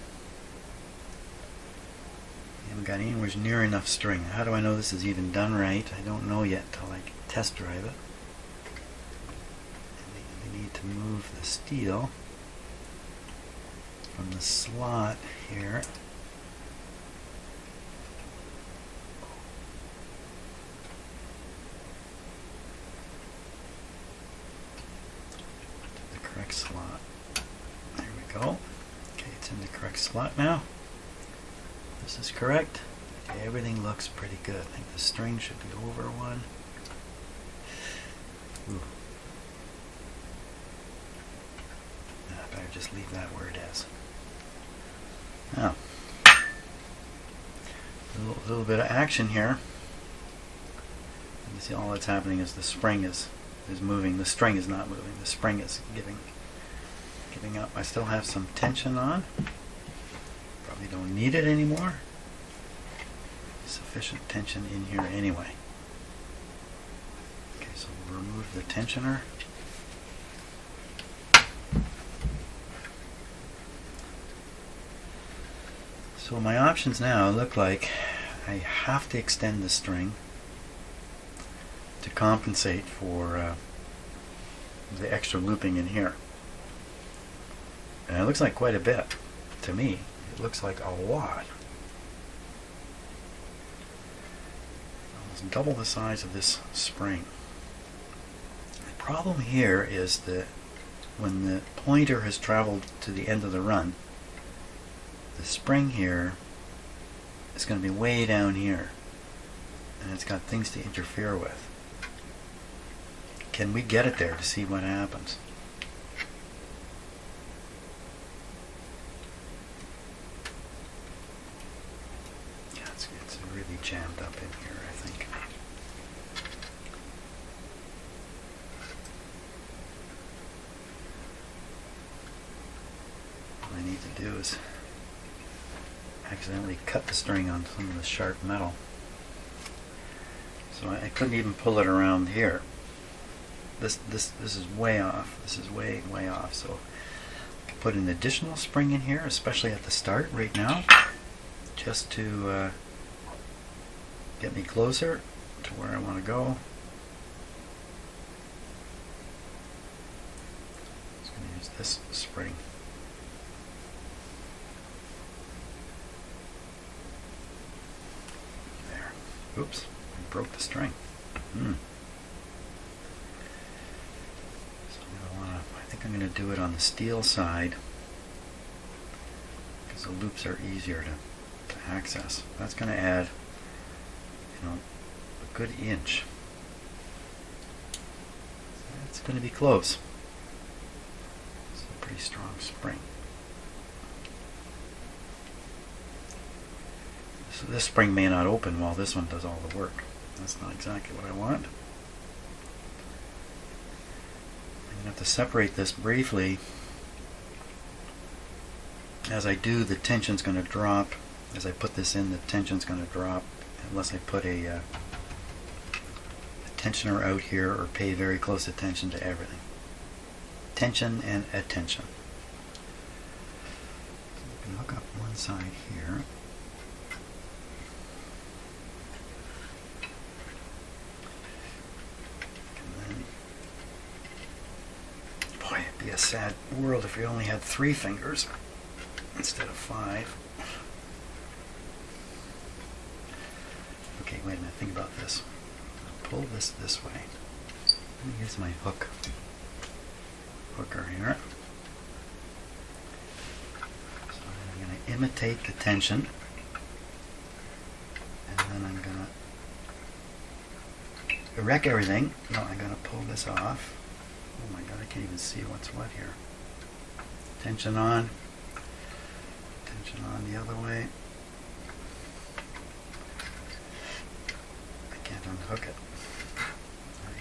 [SPEAKER 1] Haven't got anywhere near enough string. How do I know this is even done right? I don't know yet till I test drive it. And we need to move the steel from the slot here. To the correct slot. There we go. Okay, it's in the correct slot now. This is correct. Okay, everything looks pretty good. I think the string should be over one. Ooh. I better just leave that where it is. Now, a little bit of action here. You see all that's happening is the spring is moving. The string is not moving. The spring is giving up. I still have some tension on. Probably don't need it anymore. Sufficient tension in here anyway. Okay, so we'll remove the tensioner. So my options now look like I have to extend the string to compensate for the extra looping in here. And it looks like quite a bit to me. It looks like a lot. Almost double the size of this spring. The problem here is that when the pointer has traveled to the end of the run, the spring here is going to be way down here, and it's got things to interfere with. Can we get it there to see what happens? Yeah, it's really jammed up in here, I think. All I need to do is accidentally cut the string on some of the sharp metal. So I couldn't even pull it around here. This is way off. This is way off. So I can put an additional spring in here, especially at the start right now, just to get me closer to where I want to go. I'm just going to use this spring. Oops, I broke the string. So I think I'm going to do it on the steel side because the loops are easier to access. That's going to add, a good inch. It's going to be close. It's a pretty strong spring. So this spring may not open while this one does all the work. That's not exactly what I want. I'm going to have to separate this briefly. As I do, the tension's going to drop. As I put this in, the tension's going to drop unless I put a tensioner out here or pay very close attention to everything. Tension and attention. So we can hook up one side here. Boy, it'd be a sad world if we only had 3 fingers instead of 5. Okay, wait a minute, think about this. I'll pull this way. Let me use my hooker here. So I'm going to imitate the tension, and then I'm going to wreck everything. No, I'm going to pull this off. Oh my god, I can't even see what's what here. Tension on the other way. I can't unhook it.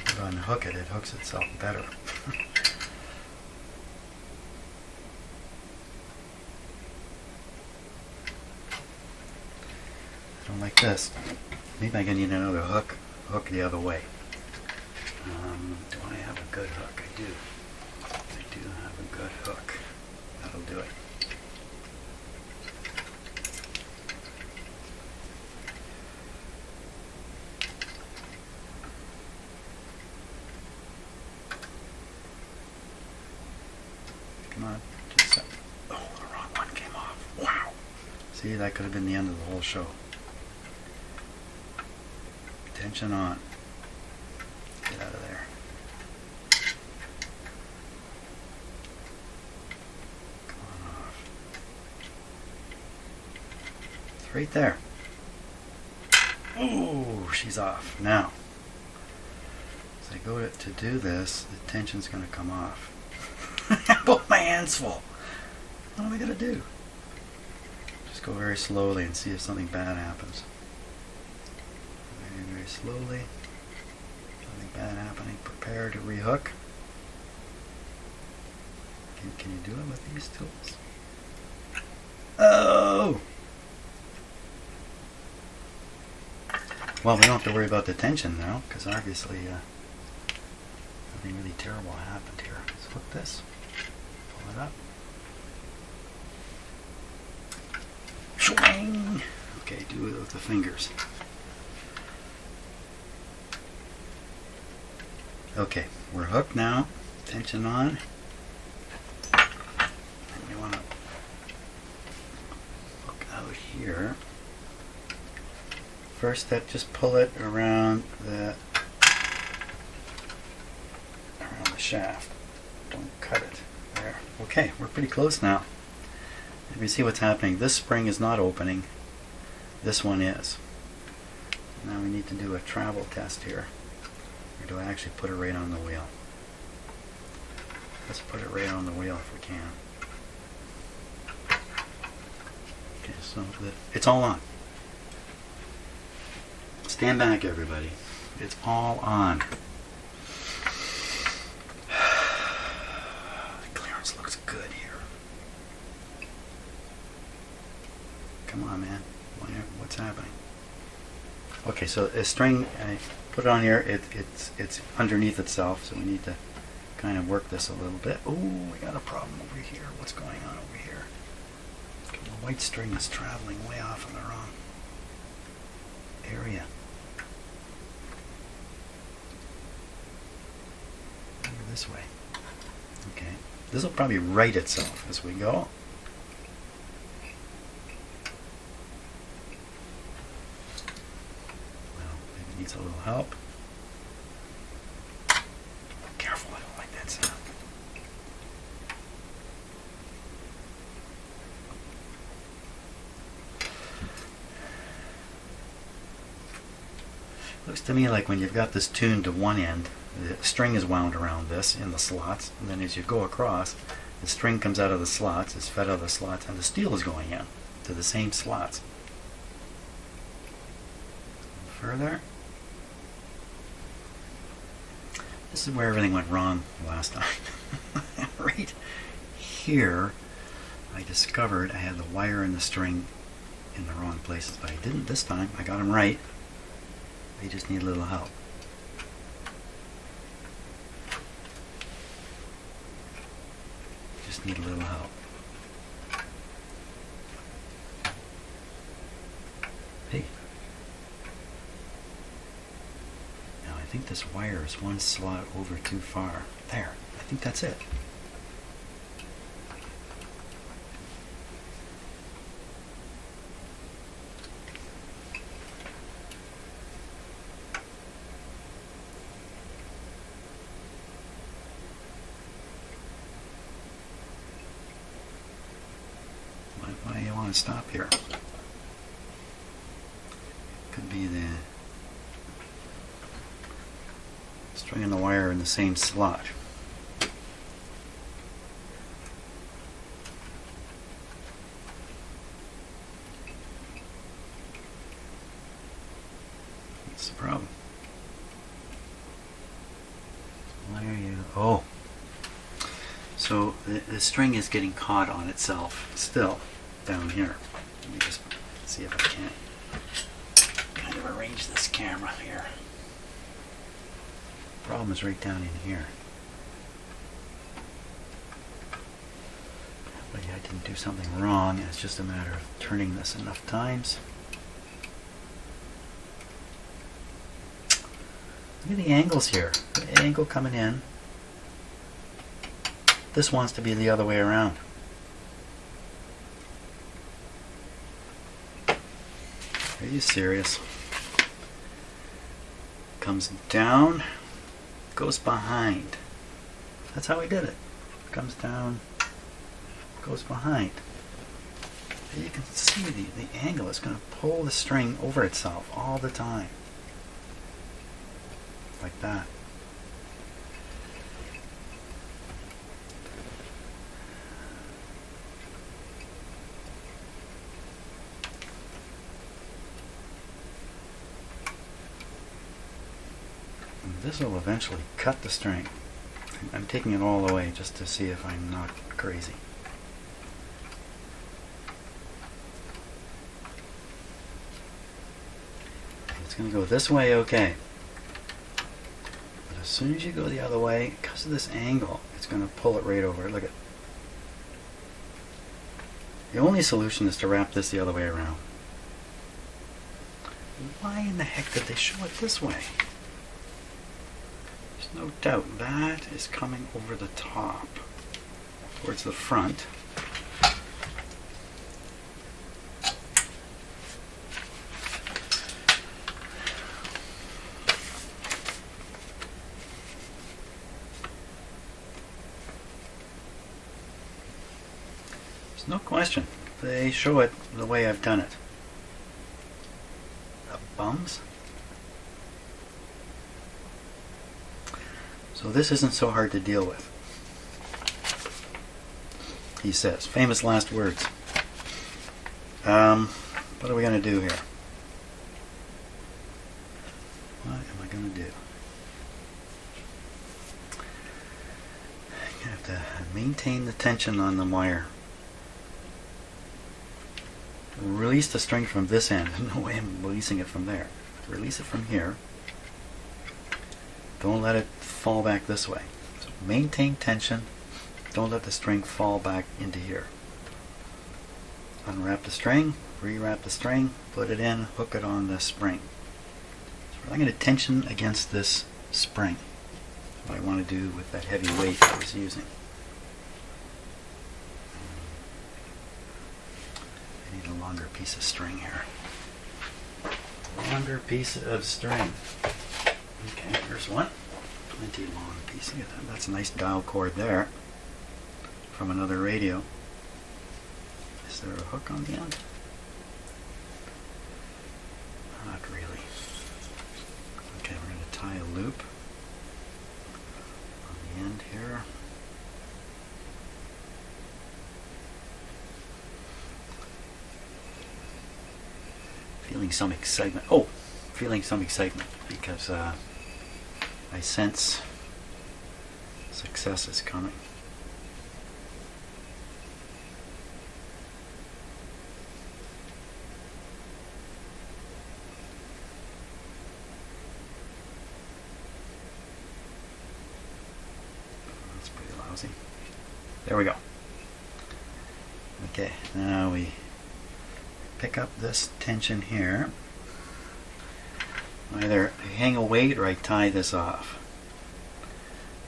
[SPEAKER 1] If I unhook it, it hooks itself better. I don't like this. Maybe I'm going to need another hook the other way. Do I have a good hook? I do. I do have a good hook. That'll do it. Come on. Just a, oh, the wrong one came off. Wow. See, that could have been the end of the whole show. Tension on. Get out of there. Come on off. It's right there. Ooh, she's off. Now, as I go to do this, the tension's going to come off. Both my hands full. What am I going to do? Just go very slowly and see if something bad happens. Very, very slowly. Something bad happening. Prepare to rehook. Can you do it with these tools? Oh! Well, we don't have to worry about the tension now, because obviously nothing really terrible happened here. Let's hook this. Pull it up. Swing! Okay, do it with the fingers. Okay, we're hooked now. Tension on. And we want to hook out here. First step, just pull it around the shaft. Don't cut it. There. Okay, we're pretty close now. If you see what's happening, this spring is not opening. This one is. Now we need to do a travel test here. Or do I actually put it right on the wheel? Let's put it right on the wheel if we can. Okay, so it's all on. Stand back, everybody. It's all on. The clearance looks good here. Come on, man. What's happening? Okay, so a string, I put it on here. It's underneath itself, so we need to kind of work this a little bit. Oh, we got a problem over here. What's going on over here? The white string is traveling way off in the wrong area. This way. Okay. This will probably right itself as we go. Well, maybe it needs a little help. Careful, I don't like that sound. Looks to me like when you've got this tuned to one end, the string is wound around this in the slots, and then as you go across, the string comes out of the slots, is fed out of the slots, and the steel is going in to the same slots. Further. This is where everything went wrong last time. Right here, I discovered I had the wire and the string in the wrong places, but I didn't this time. I got them right. They just need a little help. just need a little help. Hey. Now I think this wire is one slot over too far. There. I think that's it. Why do you want to stop here? Could be the string and the wire in the same slot. What's the problem? Why are you? Oh. So the string is getting caught on itself still down here. Let me just see if I can kind of arrange this camera here. Problem is right down in here. But I didn't do something wrong. It's just a matter of turning this enough times. Look at the angles here. The angle coming in. This wants to be the other way around. Are you serious? Comes down, goes behind. That's how we did it. Comes down, goes behind. You can see the angle is going to pull the string over itself all the time. Like that. This will eventually cut the string. I'm taking it all the way just to see if I'm not crazy. It's going to go this way, okay. But as soon as you go the other way, because of this angle, it's going to pull it right over. Look at. The only solution is to wrap this the other way around. Why in the heck did they show it this way? No doubt that is coming over the top towards the front. There's no question. They show it the way I've done it. The bums. So this isn't so hard to deal with. He says, famous last words. What are we going to do here? What am I going to do? I'm going to have to maintain the tension on the wire. Release the string from this end. No way I'm releasing it from there. Release it from here. Don't let it fall back this way. So maintain tension. Don't let the string fall back into here. Unwrap the string, rewrap the string, put it in, hook it on the spring. So I'm going to tension against this spring. What I want to do with that heavy weight I was using. I need a longer piece of string here. Longer piece of string. Okay, here's one. Plenty long piece. Look at that. That's a nice dial cord there from another radio. Is there a hook on the end? Not really. Okay, we're going to tie a loop on the end here. Feeling some excitement. Oh, feeling some excitement because I sense success is coming. That's pretty lousy. There we go. Okay, now we pick up this tension here. Either I hang a weight or I tie this off.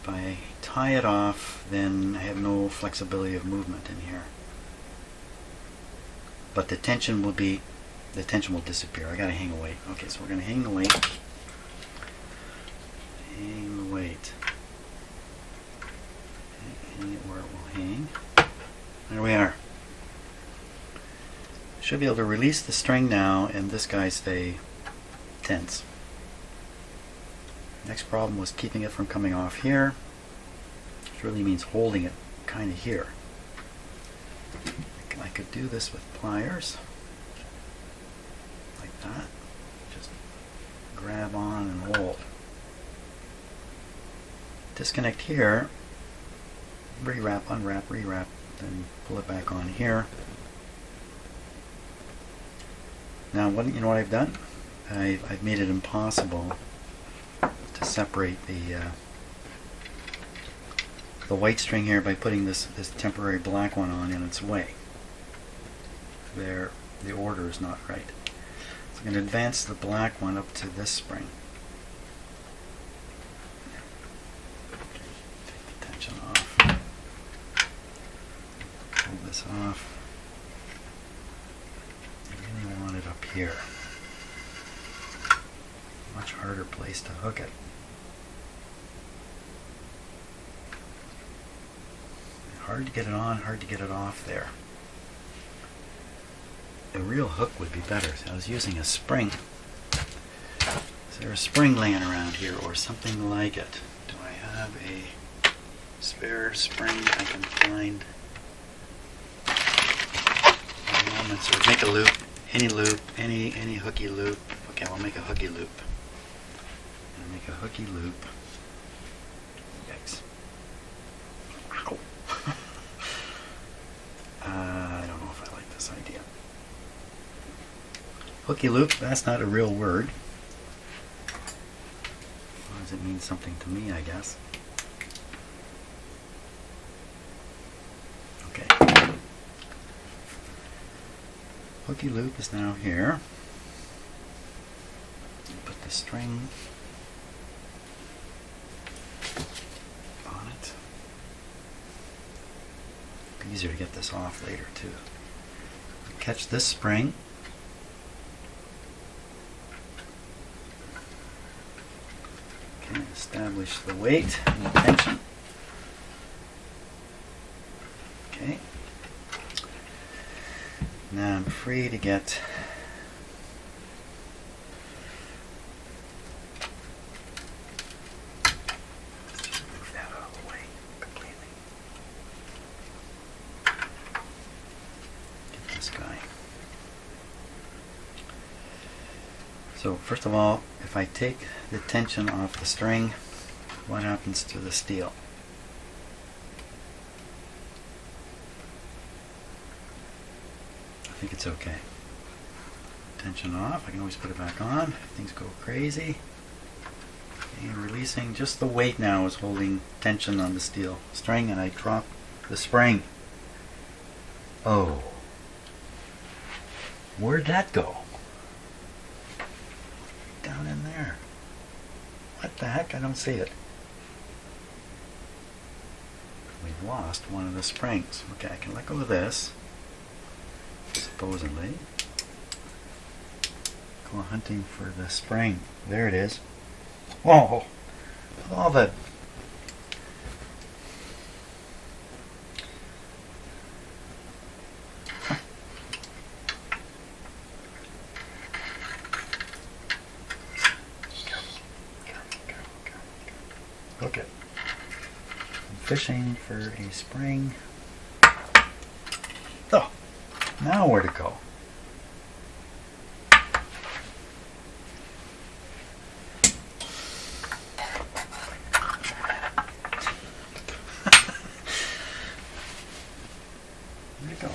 [SPEAKER 1] If I tie it off, then I have no flexibility of movement in here. But the tension will disappear. I gotta hang a weight. Okay, so we're gonna hang the weight. Hang the weight. Hang it where it will hang. There we are. Should be able to release the string now and this guy stay tense. Next problem was keeping it from coming off here, which really means holding it kind of here. I could do this with pliers, like that. Just grab on and hold. Disconnect here, rewrap, unwrap, rewrap, then pull it back on here. Now, you know what I've done? I've made it impossible to separate the white string here by putting this temporary black one on in its way. There, the order is not right. So I'm going to advance the black one up to this spring. Take the tension off. Pull this off. I really want it up here. Much harder place to hook it. Hard to get it on, hard to get it off there. A real hook would be better. So I was using a spring. Is there a spring laying around here or something like it? Do I have a spare spring I can find? Moments, or make a loop, any hooky loop. Okay, we'll make a hooky loop. I'll make a hooky loop. Yikes. Ow. I don't know if I like this idea. Hooky loop, that's not a real word. Why does it mean something to me, I guess? Okay. Hooky loop is now here. Put the string on it. It'll be easier to get this off later too. Catch this spring. Okay, establish the weight and the tension. Okay. Now I'm free to get move that out of the way completely. Get this guy. So first of all, if I take the tension off the string, what happens to the steel? I think it's okay. Tension off. I can always put it back on if things go crazy. And releasing. Just the weight now is holding tension on the steel string, and I drop the spring. Oh. Where'd that go? Down in there. What the heck? I don't see it. We've lost one of the springs. Okay, I can let go of this. Supposedly. Go hunting for the spring. There it is. Whoa! All the... Okay. I'm fishing for a spring. Oh! Now where to go? Where'd it go?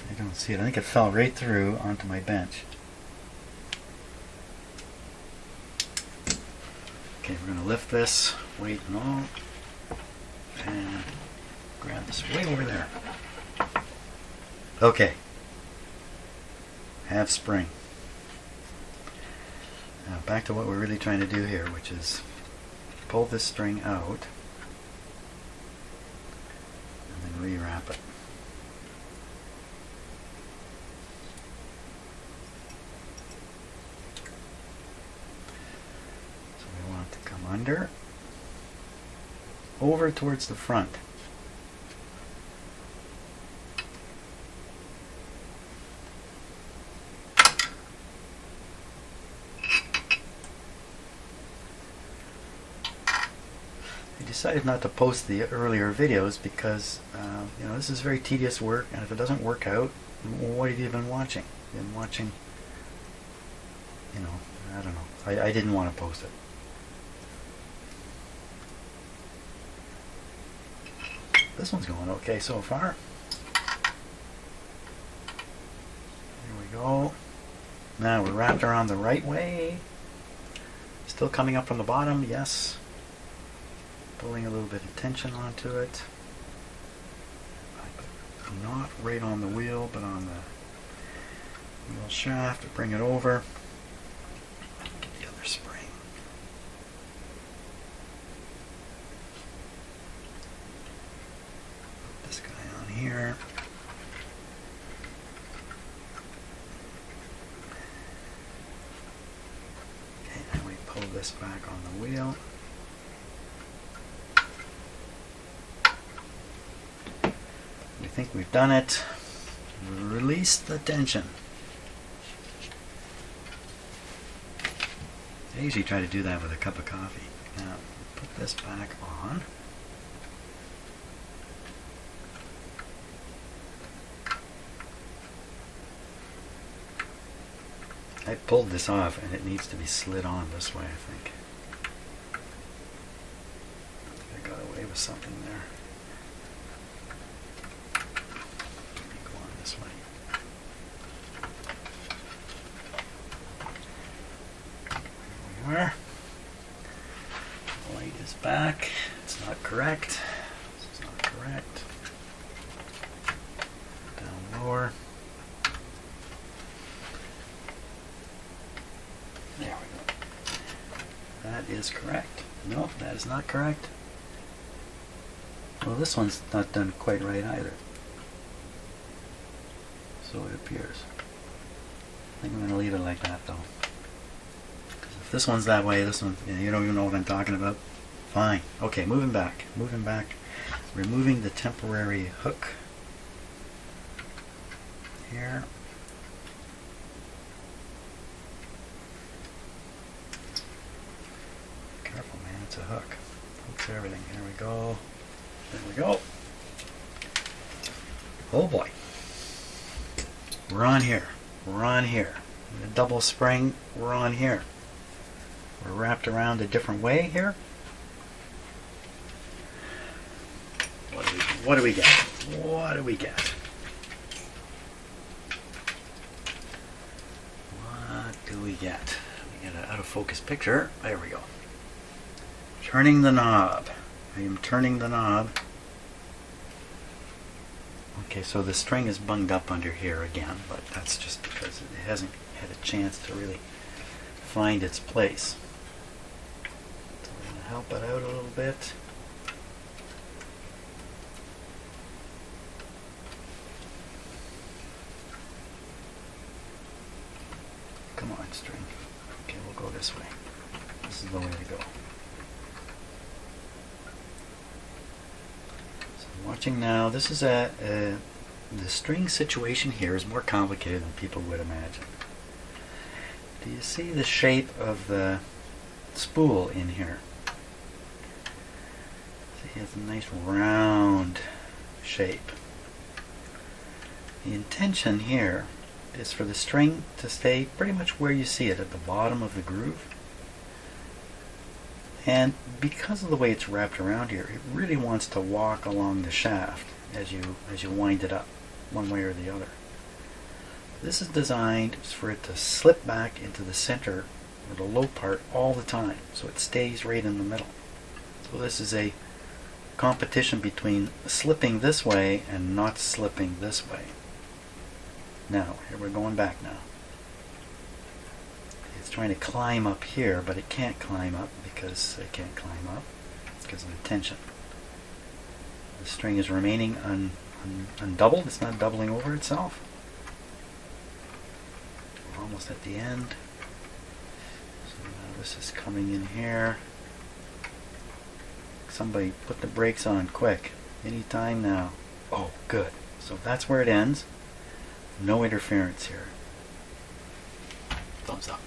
[SPEAKER 1] I don't see it. I think it fell right through onto my bench. Okay, we're going to lift this, weight and all. and grab this way over there. Okay. Have spring. Now back to what we're really trying to do here, which is pull this string out and then rewrap it. So we want it to come under, over towards the front. I decided not to post the earlier videos because this is very tedious work, and if it doesn't work out, what have you been watching? You've been watching, I don't know. I didn't want to post it. This one's going okay so far. Here we go. Now we're wrapped around the right way. Still coming up from the bottom, yes. Pulling a little bit of tension onto it. Not right on the wheel, but on the wheel shaft to bring it over. Get the other spring. Put this guy on here. Okay, and we pull this back on the wheel. We think we've done it. Release the tension. I usually try to do that with a cup of coffee. Now, put this back on. I pulled this off and it needs to be slid on this way, I think. I got away with something there. There. The light is back. It's not correct. This is not correct. Down lower. There we go. That is correct. No, that is not correct. Well, this one's not done quite right either. So it appears. I think I'm going to leave it like that though. If this one's that way, this one, you don't even know what I'm talking about. Fine. Okay, moving back. Moving back. Removing the temporary hook. Here. Careful, man. It's a hook. Hooks everything. Here we go. There we go. Oh boy. We're on here. We're on here. A double spring. We're on here. We're wrapped around a different way here. What do we get? What do we get? What do we get? We get an out of focus picture. There we go. Turning the knob. I am turning the knob. Okay, so the string is bunged up under here again, but that's just because it hasn't had a chance to really find its place. So I'm going to help it out a little bit. Come on, string. Okay, we'll go this way. This is the way to go. So watching now, this is the string situation here is more complicated than people would imagine. Do you see the shape of the spool in here? See, it's a nice round shape. The intention here is for the string to stay pretty much where you see it, at the bottom of the groove. And because of the way it's wrapped around here, it really wants to walk along the shaft as you wind it up, one way or the other. This is designed for it to slip back into the center or the low part all the time, so it stays right in the middle. So this is a competition between slipping this way and not slipping this way. Now, here we're going back now. It's trying to climb up here, but it can't climb up because it can't climb up because of the tension. The string is remaining undoubled. It's not doubling over itself. We're almost at the end. So now this is coming in here. Somebody put the brakes on quick. Any time now. Oh, good. So that's where it ends. No interference here. Thumbs up.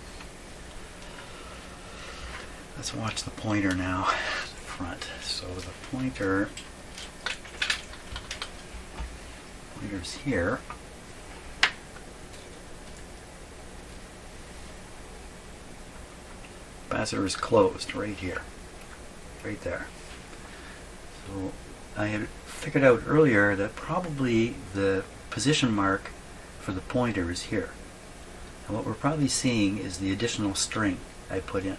[SPEAKER 1] Let's watch the pointer now. Front. So the pointer's here. Capacitor is closed right here. Right there. So I had figured out earlier that probably the position mark for the pointer is here. And what we're probably seeing is the additional string I put in.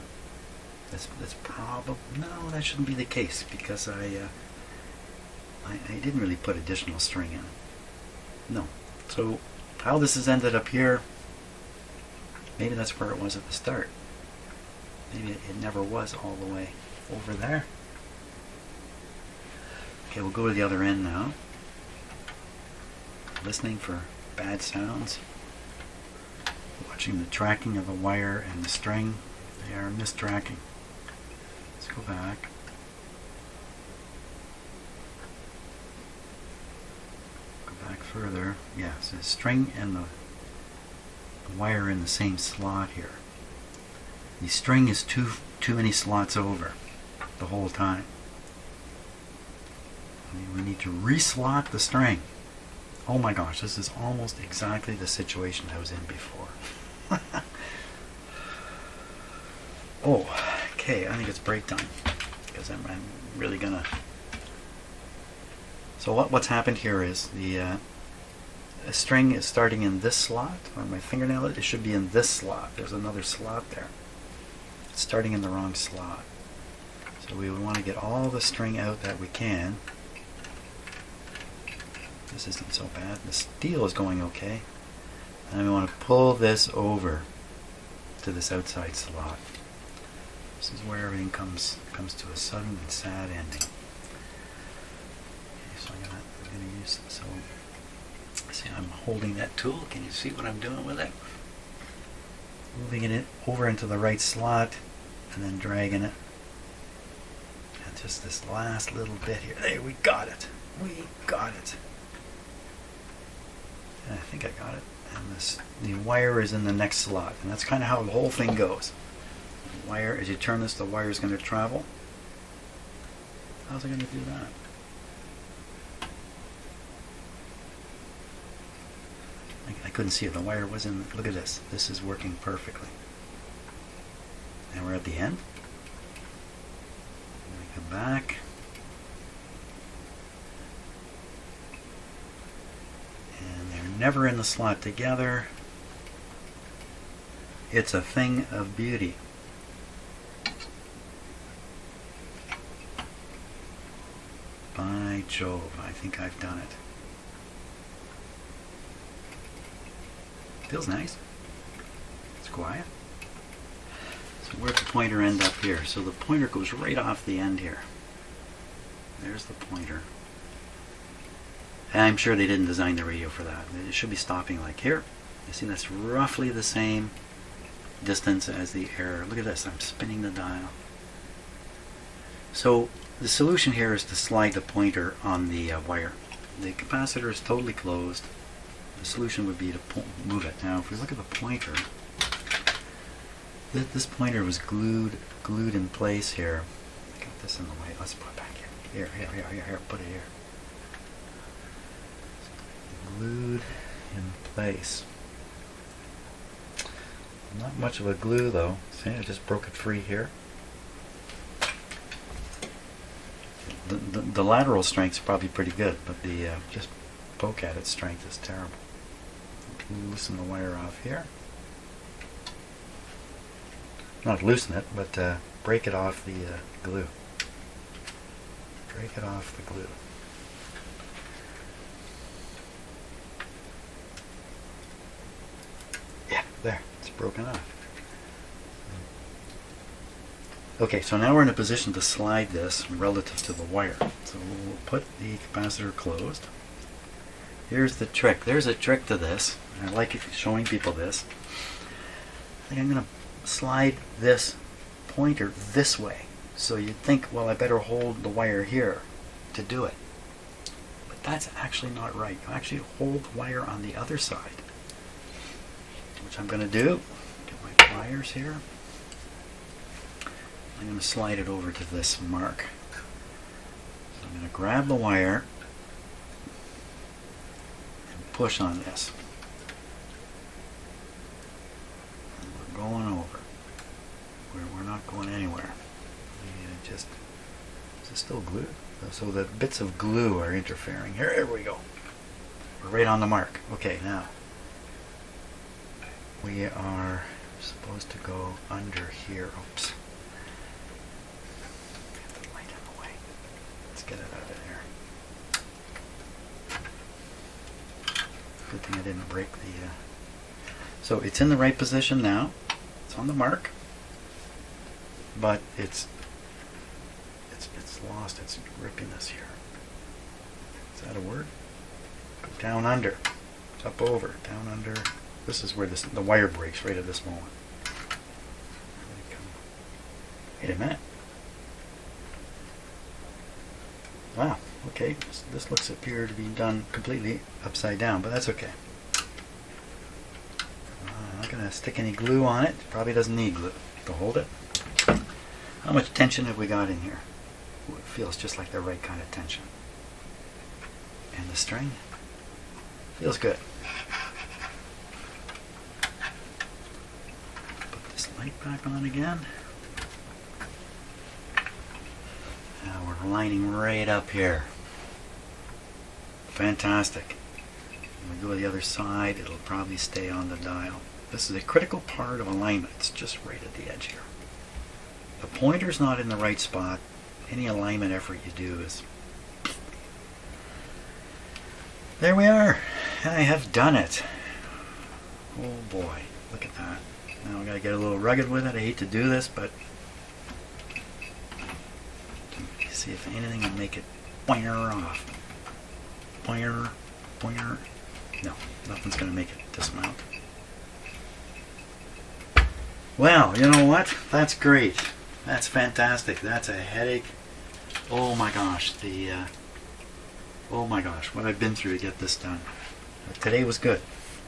[SPEAKER 1] That's probably, no, that shouldn't be the case because I didn't really put additional string in. No. So how this has ended up here, maybe that's where it was at the start. Maybe it never was all the way over there. Okay, we'll go to the other end now. Listening for bad sounds. Watching the tracking of the wire and the string. They are mistracking. Let's go back. Go back further. Yes, the string and the wire in the same slot here. The string is too many slots over the whole time. We need to reslot the string. Oh my gosh, this is almost exactly the situation I was in before. Oh, okay, I think it's break time because I'm really gonna. So what's happened here is the string is starting in this slot on my fingernail. It should be in this slot. There's another slot there. It's starting in the wrong slot. So we want to get all the string out that we can. This isn't so bad. The steel is going okay. And we want to pull this over to this outside slot. This is where everything comes to a sudden and sad ending. Okay, so I'm gonna use it. So see, I'm holding that tool. Can you see what I'm doing with it? Moving it over into the right slot and then dragging it. And just this last little bit here. There, we got it. We got it. I think I got it. And the wire is in the next slot. And that's kind of how the whole thing goes. The wire, as you turn this, the wire is going to travel. How's it going to do that? I couldn't see it. The wire was in. Look at this. This is working perfectly. And we're at the end. We come back. Never in the slot together. It's a thing of beauty. By Jove, I think I've done it. Feels nice. It's quiet. So where'd the pointer end up here? So the pointer goes right off the end here. There's the pointer. And I'm sure they didn't design the radio for that. It should be stopping like here. You see, that's roughly the same distance as the error. Look at this, I'm spinning the dial. So the solution here is to slide the pointer on the wire. The capacitor is totally closed. The solution would be to move it. Now, if we look at the pointer, this pointer was glued in place here. I got this in the way. Let's put it back here. Here. Put it here. Glued in place. Not much of a glue though. See, I just broke it free here. The lateral strength is probably pretty good, but the just poke at its strength is terrible. Loosen the wire off here. Not loosen it, but break it off the glue. Break it off the glue. Yeah, there, it's broken off. Okay, so now we're in a position to slide this relative to the wire. So we'll put the capacitor closed. Here's the trick. There's a trick to this. I like showing people this. I think I'm going to slide this pointer this way. So you'd think, well, I better hold the wire here to do it. But that's actually not right. You actually hold the wire on the other side, which I'm going to do. Get my pliers here. I'm going to slide it over to this mark. So I'm going to grab the wire and push on this. And we're going over. We're not going anywhere. Just, is it still glued? So the bits of glue are interfering. Here we go. We're right on the mark. Okay, now we are supposed to go under here. Oops. Get the light in the way. Let's get it out of there. Good thing I didn't break the... So it's in the right position now. It's on the mark. But it's lost its grippiness here. Is that a word? Go down under. It's up over. Down under. This is where the wire breaks right at this moment. Wait a minute. Wow. Okay. This looks appear to be done completely upside down, but that's okay. I'm not going to stick any glue on it. Probably doesn't need glue to hold it. How much tension have we got in here? Ooh, it feels just like the right kind of tension. And the string feels good. Put this light back on again. Now we're lining right up here. Fantastic. When we go to the other side, it'll probably stay on the dial. This is a critical part of alignment. It's just right at the edge here. The pointer's not in the right spot. Any alignment effort you do is... There we are. I have done it. Oh boy, look at that. Now I gotta get a little rugged with it. I hate to do this, but see if anything will make it pointer off. Pointer, pointer. No, nothing's gonna make it dismount. Well, you know what? That's great. That's fantastic. That's a headache. Oh my gosh, oh my gosh, what I've been through to get this done. Today was good.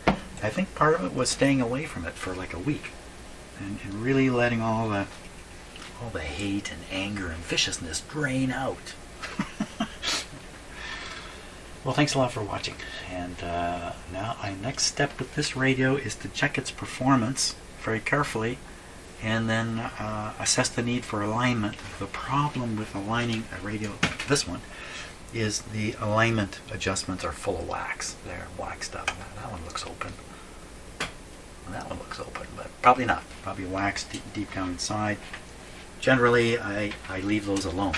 [SPEAKER 1] I think part of it was staying away from it for like a week and really letting all the hate and anger and viciousness drain out. Well, thanks a lot for watching. And now my next step with this radio is to check its performance very carefully and then assess the need for alignment. The problem with aligning a radio like this one is the alignment adjustments are full of wax. They're waxed up. That one looks open. That one looks open, but probably not. Probably waxed deep down inside. Generally, I leave those alone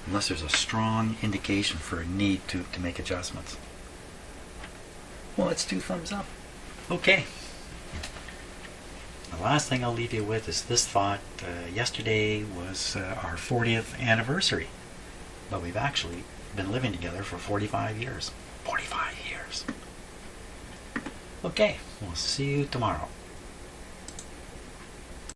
[SPEAKER 1] unless there's a strong indication for a need to make adjustments. Well, it's 2 thumbs up. Okay. The last thing I'll leave you with is this thought. Yesterday was our 40th anniversary, but we've actually been living together for 45 years. 45 years. Okay, we'll see you tomorrow.